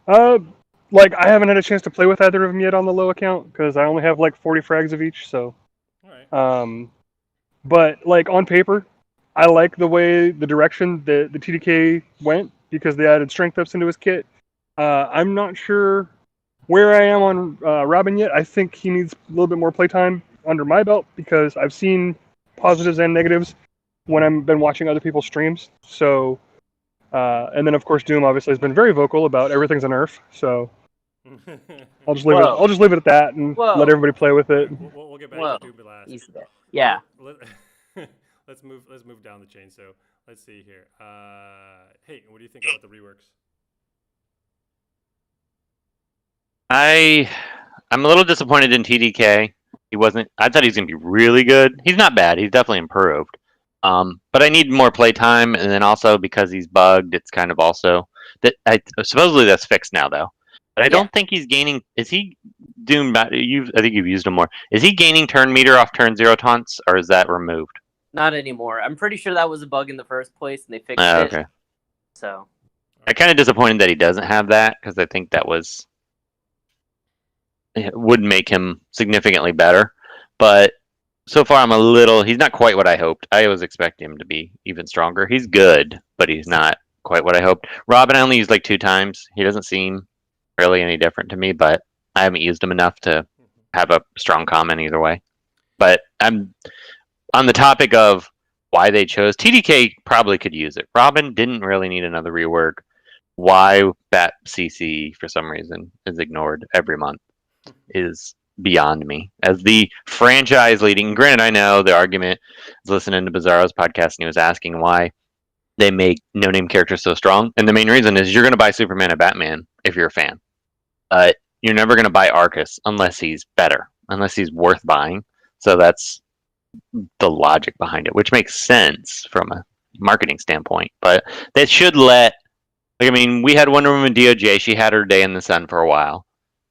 I haven't had a chance to play with either of them yet on the low account because I only have 40 frags of each. So, all right. But on paper, I like the way the direction the TDK went because they added strength ups into his kit. I'm not sure where I am on Robin yet. I think he needs a little bit more playtime under my belt because I've seen positives and negatives when I've been watching other people's streams. So, and then of course Doom obviously has been very vocal about everything's a nerf. So I'll just leave it. I'll just leave it at that and let everybody play with it. We'll get back to Doom last. Yeah. Let's move down the chain. So let's see here. Hey, what do you think about the reworks? I'm a little disappointed in TDK. I thought he was gonna be really good. He's not bad. He's definitely improved. But I need more play time, and then also because he's bugged, it's kind of also that supposedly that's fixed now though. But I don't think he's gaining. Is he Doom? I think you've used him more. Is he gaining turn meter off turn 0 taunts, or is that removed? Not anymore. I'm pretty sure that was a bug in the first place, and they fixed it. Okay. So. I'm kind of disappointed that he doesn't have that because I think that would make him significantly better. But so far, he's not quite what I hoped. I was expecting him to be even stronger. He's good, but he's not quite what I hoped. Robin I only used 2 times. He doesn't seem really any different to me, but I haven't used him enough to have a strong comment either way. But I'm on the topic of why they chose TDK. Probably could use it. Robin didn't really need another rework. Why Bat CC for some reason is ignored every month is beyond me. As the franchise leading, granted, I know the argument is listening to Bizarro's podcast and he was asking why they make no-name characters so strong. And the main reason is you're going to buy Superman and Batman if you're a fan. You're never going to buy Arcus unless he's better, unless he's worth buying. So that's the logic behind it, which makes sense from a marketing standpoint. But they should let, we had Wonder Woman DOJ. She had her day in the sun for a while.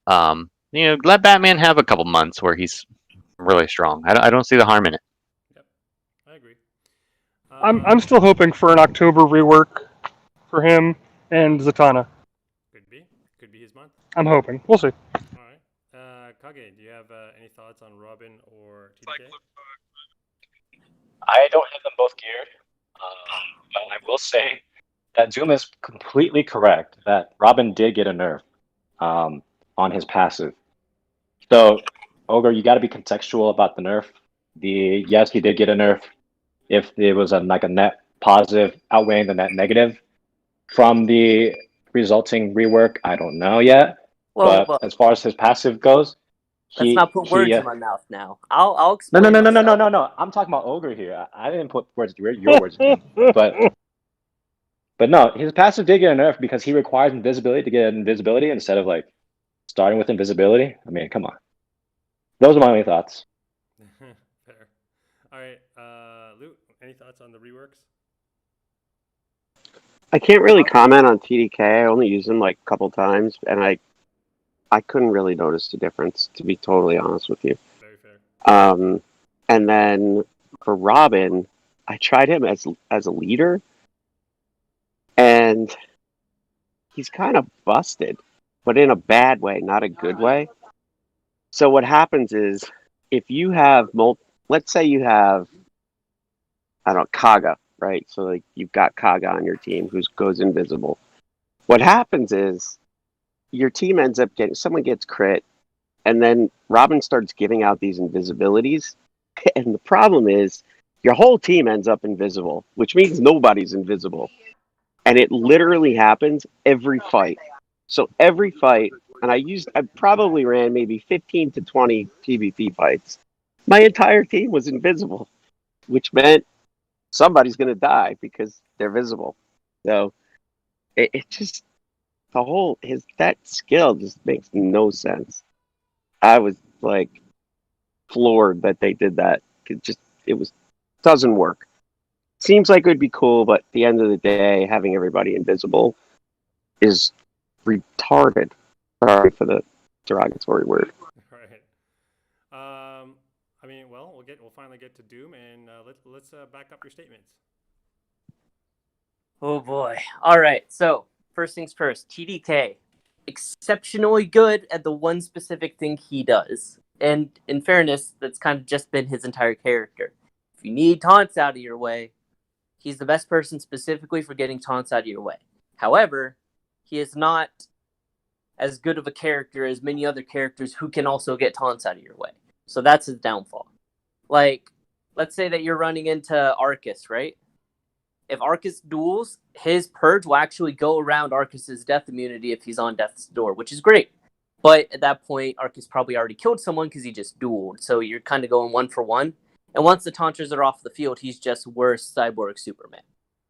Let Batman have a couple months where he's really strong. I don't see the harm in it. Yep, I agree. I'm still hoping for an October rework for him and Zatanna. Could be his month. I'm hoping. We'll see. All right. Kage, do you have any thoughts on Robin or TDK? I don't have them both geared, but I will say that Zoom is completely correct that Robin did get a nerf on his passive. So, Ogre, you got to be contextual about the nerf. Yes, he did get a nerf. If it was a net positive outweighing the net negative from the resulting rework, I don't know yet. Well, But as far as his passive goes, let's not put words in my mouth now. I'll explain. No. I'm talking about Ogre here. I didn't put your words in. But no, his passive did get a nerf because he requires invisibility to get invisibility instead of like starting with invisibility. I mean, come on. Those are my only thoughts. Fair. All right, Luke, any thoughts on the reworks? I can't really comment on TDK. I only used him like a couple times, and I couldn't really notice the difference, to be totally honest with you. Very fair. And then for Robin, I tried him as a leader, and he's kind of busted, but in a bad way, not a good way. So what happens is, if you have let's say you have, I don't know, Kaga, right? So like you've got Kaga on your team who goes invisible. What happens is your team ends up someone gets crit, and then Robin starts giving out these invisibilities. And the problem is your whole team ends up invisible, which means nobody's invisible. And it literally happens every fight. So every fight, and I probably ran maybe 15 to 20 PvP fights. My entire team was invisible, which meant somebody's going to die because they're visible. So it just, that skill just makes no sense. I was like floored that they did that. It doesn't work. Seems like it would be cool, but at the end of the day, having everybody invisible is retarded. Sorry for the derogatory word. Right. I mean, well, we'll finally get to Doom, and let's back up your statements. Oh boy! All right. So first things first, TDK, exceptionally good at the one specific thing he does, and in fairness, that's kind of just been his entire character. If you need taunts out of your way, he's the best person specifically for getting taunts out of your way. However, he is not as good of a character as many other characters who can also get taunts out of your way. So that's his downfall. Like, let's say that you're running into Arcus, right? If Arcus duels, his purge will actually go around Arcus's death immunity if he's on death's door, which is great. But at that point, Arcus probably already killed someone because he just dueled. So you're kind of going 1 for 1. And once the taunters are off the field, he's just worse Cyborg Superman.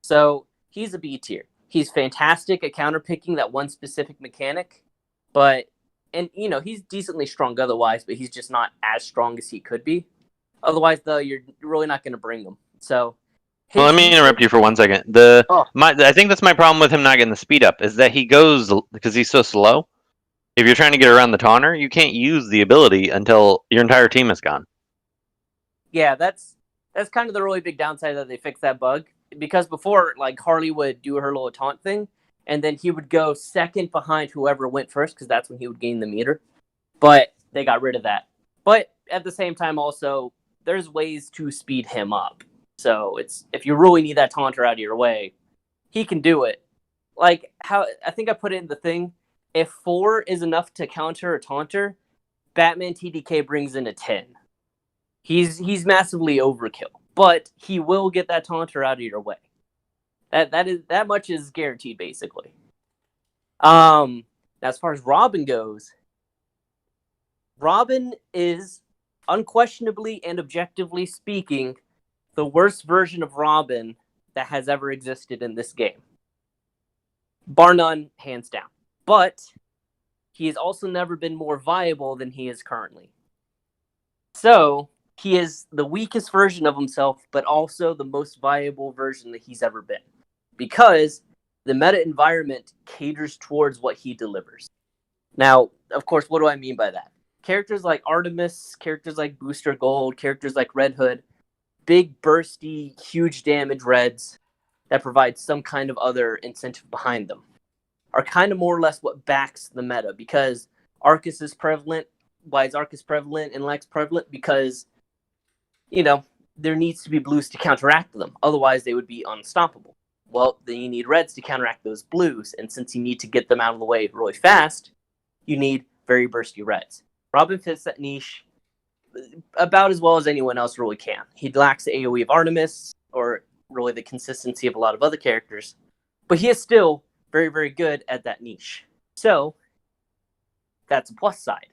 So he's a B tier. He's fantastic at counterpicking that one specific mechanic. And he's decently strong otherwise, but he's just not as strong as he could be. Otherwise, though, you're really not going to bring him. So, well, let me interrupt you for 1 second. I think that's my problem with him not getting the speed up, is that he goes, because he's so slow, if you're trying to get around the taunter, you can't use the ability until your entire team is gone. Yeah, that's kind of the really big downside that they fixed that bug. Because before, like, Harley would do her little taunt thing, and then he would go second behind whoever went first, because that's when he would gain the meter. But they got rid of that. But at the same time, also, there's ways to speed him up. So if you really need that taunter out of your way, he can do it. Like, how I think I put it in the thing, if 4 is enough to counter a taunter, Batman TDK brings in a 10. He's massively overkill, but he will get that taunter out of your way. That much is guaranteed, basically. As far as Robin goes, Robin is unquestionably and objectively speaking the worst version of Robin that has ever existed in this game. Bar none, hands down. But he has also never been more viable than he is currently. So he is the weakest version of himself, but also the most viable version that he's ever been. Because the meta environment caters towards what he delivers. Now, of course, what do I mean by that? Characters like Artemis, characters like Booster Gold, characters like Red Hood, big, bursty, huge damage reds that provide some kind of other incentive behind them are kind of more or less what backs the meta, because Arcus is prevalent. Why is Arcus prevalent and Lex prevalent? Because, there needs to be blues to counteract them. Otherwise, they would be unstoppable. Well, then you need reds to counteract those blues. And since you need to get them out of the way really fast, you need very bursty reds. Robin fits that niche about as well as anyone else really can. He lacks the AoE of Artemis, or really the consistency of a lot of other characters. But he is still very, very good at that niche. So, that's a plus side.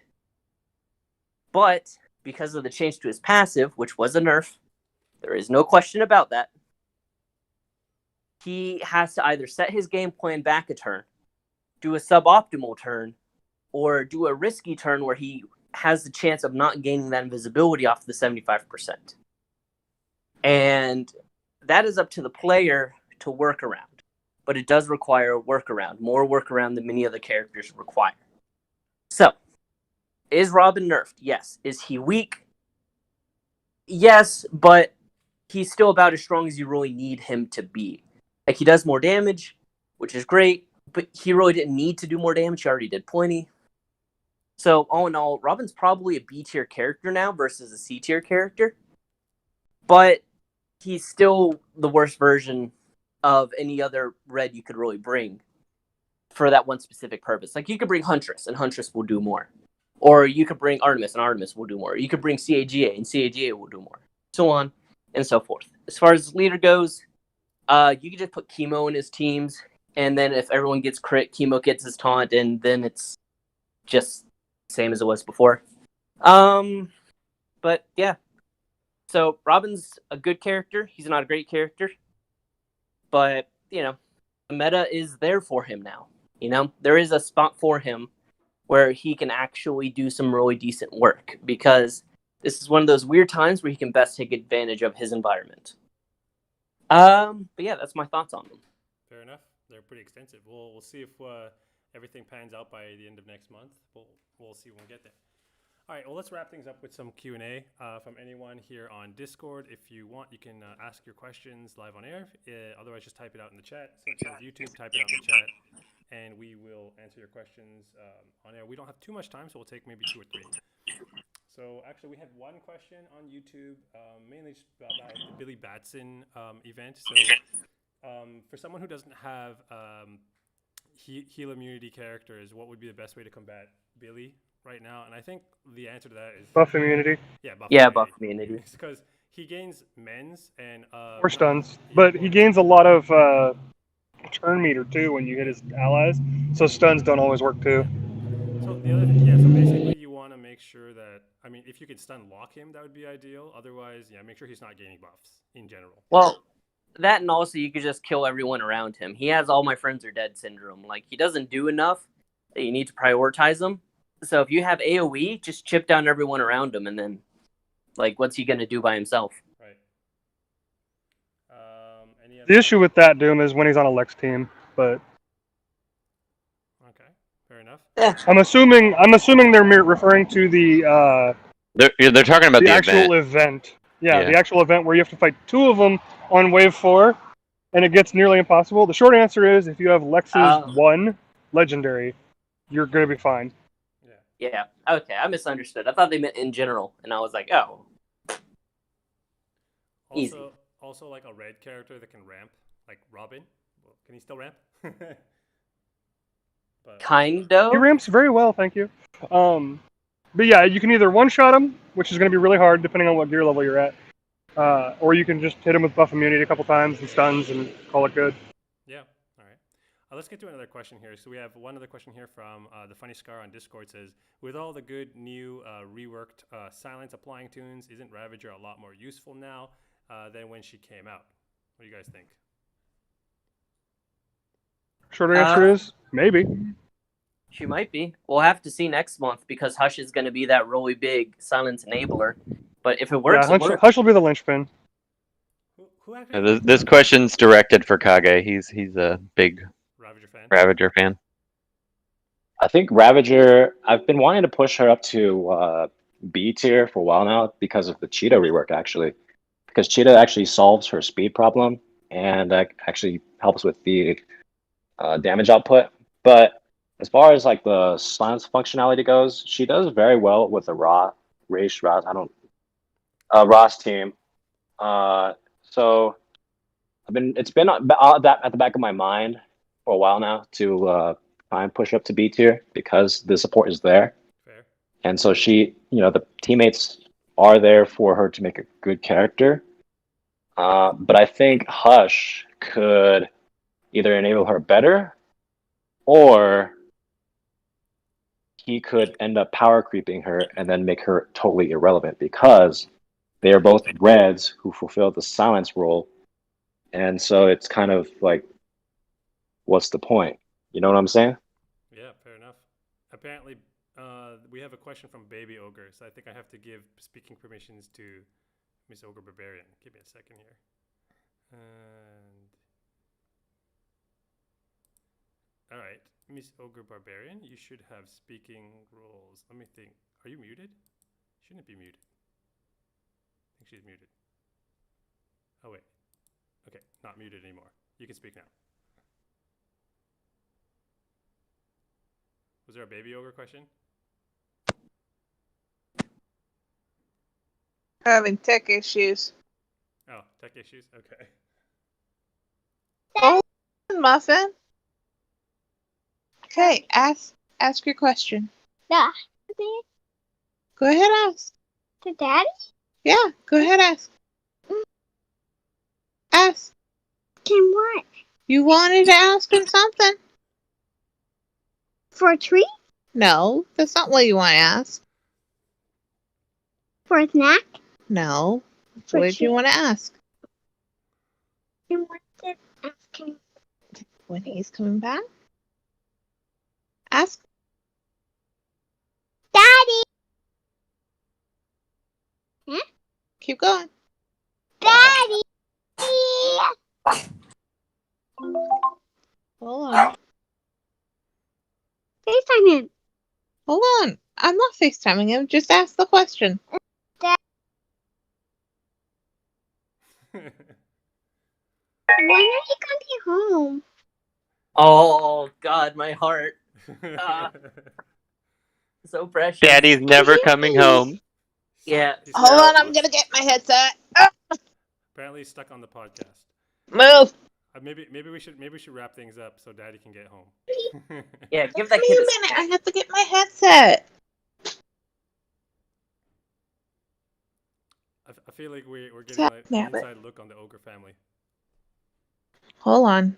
But, because of the change to his passive, which was a nerf, there is no question about that, he has to either set his game plan back a turn, do a suboptimal turn, or do a risky turn where he has the chance of not gaining that invisibility off the 75%. And that is up to the player to work around. But it does require a workaround, more workaround than many other characters require. So, is Robin nerfed? Yes. Is he weak? Yes, but he's still about as strong as you really need him to be. Like, he does more damage, which is great, but he really didn't need to do more damage. He already did plenty. So, all in all, Robin's probably a B-tier character now versus a C-tier character. But he's still the worst version of any other red you could really bring for that one specific purpose. Like, you could bring Huntress, and Huntress will do more. Or you could bring Artemis, and Artemis will do more. You could bring CAGA, and CAGA will do more. So on and so forth. As far as leader goes, you can just put Chemo in his teams, and then if everyone gets crit, Chemo gets his taunt, and then it's just the same as it was before. But yeah. So Robin's a good character. He's not a great character. But, you know, the meta is there for him now. You know, there is a spot for him where he can actually do some really decent work, because this is one of those weird times where he can best take advantage of his environment. But yeah, that's my thoughts on them. Fair enough. They're pretty extensive. We'll see if everything pans out by the end of next month. We'll see when we get there. All right, well, let's wrap things up with some Q&A from anyone here on Discord. If you want, you can ask your questions live on air. Otherwise, just type it out in the chat. Same thing with YouTube, type it out in the chat, and we will answer your questions on air. We don't have too much time, so we'll take maybe 2 or 3. So actually, we had one question on YouTube, mainly just about the Billy Batson event. So for someone who doesn't have heal immunity characters, what would be the best way to combat Billy right now? And I think the answer to that is buff immunity. Yeah, buff immunity. Because he gains mens and or stuns, but he gains a lot of turn meter too when you hit his allies. So stuns don't always work too. So the other thing, so basically you want to make sure that, I mean, if you could stun lock him, that would be ideal. Otherwise, make sure he's not gaining buffs in general. Well, that, and also you could just kill everyone around him. He has all my friends are dead syndrome. Like, he doesn't do enough that you need to prioritize him. So if you have AoE, just chip down everyone around him, and then, like, what's he gonna do by himself? Right. The issue with that, Doom, is when he's on a Lex team, but okay, fair enough. Yeah. I'm assuming they're referring to the they're talking about the actual event. Yeah, the actual event where you have to fight 2 of them on wave 4, and it gets nearly impossible. The short answer is, if you have Lex's 1 legendary, you're gonna be fine. Yeah. Okay, I misunderstood. I thought they meant in general, and I was like, oh. Easy. Also, like a red character that can ramp, like Robin. Well, can he still ramp? Kind of. He ramps very well, thank you. But yeah, you can either one-shot him, which is going to be really hard depending on what gear level you're at, or you can just hit him with buff immunity a couple times and stuns and call it good. Yeah. All right. Let's get to another question here. So we have one other question here from the Funny Scar on Discord. Says, with all the good new reworked silence applying tunes, isn't Ravager a lot more useful now than when she came out? What do you guys think? Short answer is maybe. She might be. We'll have to see next month, because Hush is going to be that really big silence enabler. But if it works, Hush will be the linchpin. This question's directed for Kage. He's a big Ravager fan. I think Ravager, I've been wanting to push her up to B tier for a while now because of the Cheetah rework, actually. Because Cheetah actually solves her speed problem, and that actually helps with the damage output. But as far as like the silence functionality goes, she does very well with the Ross team. So it's been at the back of my mind for a while now to try and push up to B tier because the support is there. Fair. And so the teammates are there for her to make a good character. But I think Hush could either enable her better or he could end up power creeping her and then make her totally irrelevant because they are both Reds who fulfill the silence role. And so it's kind of like, what's the point? You know what I'm saying? Yeah, fair enough. Apparently, we have a question from Baby Ogre, so I think I have to give speaking permissions to Miss Ogre Barbarian. Give me a second here. And all right, Miss Ogre Barbarian, you should have speaking roles. Let me think. Are you muted? Shouldn't be muted. I think she's muted. Oh wait. Okay, not muted anymore. You can speak now. Was there a Baby Ogre question? Having tech issues. Oh, tech issues? Okay. Oh, Muffin. Okay, ask your question. Yeah. Go ahead, ask. To Daddy? Yeah, go ahead, ask. Ask. Can what? You wanted to ask him something? For a treat? No, that's not what you want to ask. For a snack? No. For What do you want to ask? And what did ask him? When he's coming back? Ask. Daddy! Keep going. Daddy! Hold on. FaceTime him. Hold on. I'm not FaceTiming him. Just ask the question. When are you gonna be home? Oh God, my heart. So precious. Daddy's never coming home. Yeah. He's Hold stuck- on, I'm gonna get my headset. Apparently he's stuck on the podcast. Move. Maybe we should wrap things up so Daddy can get home. Yeah, give Give that me kid a a minute. I snack. have to get my headset. I feel like we're getting like an Damn it. inside look on the Ogre family. Hold on.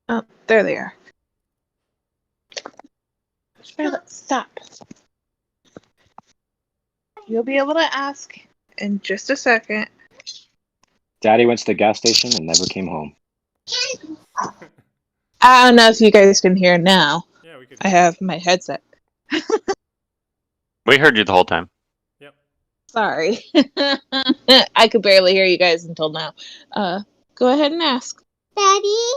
Oh, there they are. Charlotte, stop. You'll be able to ask in just a second. Daddy went to the gas station and never came home. I don't know if you guys can hear now. Yeah, we could. I have my headset. We heard you the whole time. Yep. Sorry. I could barely hear you guys until now. Go ahead and ask. Daddy?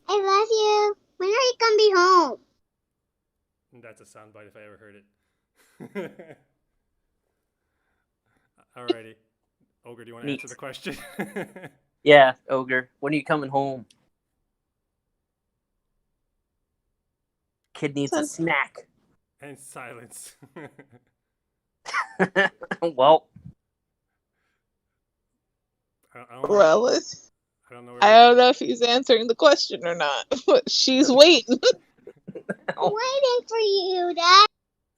I love you. When are you gonna be home? That's a soundbite if I ever heard it. Alrighty. Ogre, do you want to Neat. answer the question? Yeah, Ogre. When are you coming home? Kid needs a snack. And silence. Well, I don't know. Well, I don't know. I don't know if he's answering the question or not, but she's waiting. Waiting for you, Dad.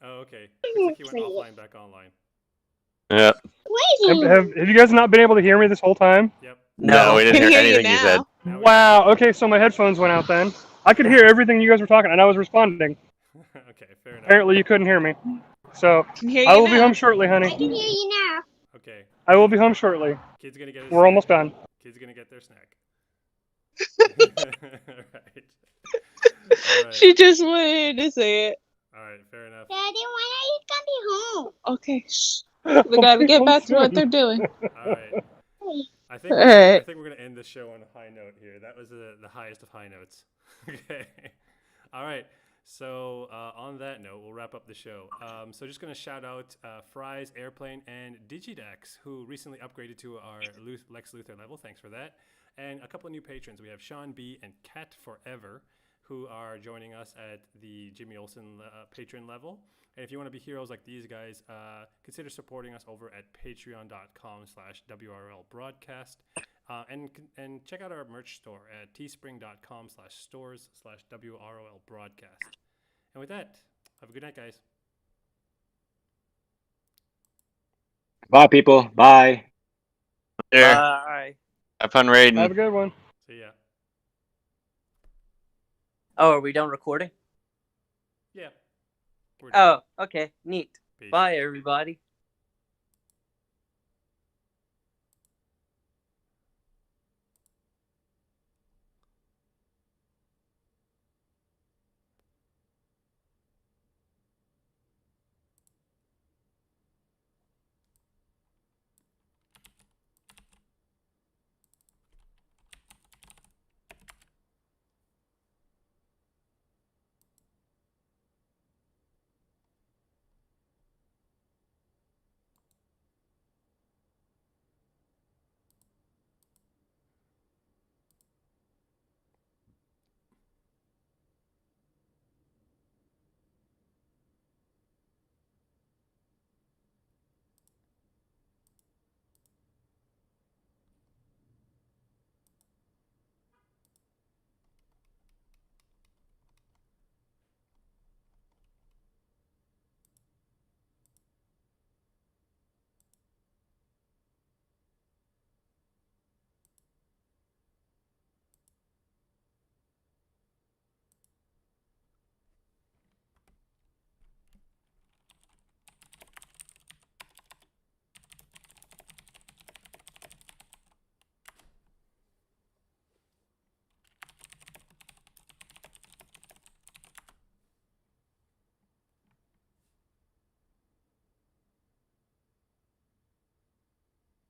Oh, okay. Looks like he went offline, back online. Yeah. Waiting. Have you guys not been able to hear me this whole time? Yep. No, we didn't Can hear hear you anything you said. now. Now we- Wow. Okay, so my headphones went out then. I could hear everything you guys were talking, and I was responding. Okay, fair enough. Apparently, you couldn't hear me. So Can hear you I will be now. home shortly, I honey. can hear you now. Okay. I will be home shortly. Kid's gonna get his We're snack. almost done. Kid's gonna get their snack. Alright. Alright. She just wanted to say it. Alright, fair enough. Daddy, when are you gonna be home? Okay, shh. We gotta get back to what they're doing. Alright. I think Alright. we're gonna end the show on a high note here. That was the highest of high notes. Okay. Alright. So on that note, we'll wrap up the show. So just gonna shout out Fry's Airplane and Digidex, who recently upgraded to our Lex Luthor level. Thanks for that. And a couple of new patrons. We have Sean B and Cat Forever, who are joining us at the Jimmy Olsen patron level. And if you want to be heroes like these guys, consider supporting us over at patreon.com/WRL broadcast. And check out our merch store at teespring.com/stores/WROL broadcast. And with that, have a good night, guys. Bye, people. Bye. There. Bye. Have fun raiding. Have a good one. See ya. Oh, are we done recording? Yeah. Oh, okay. Neat. Peace. Bye, everybody.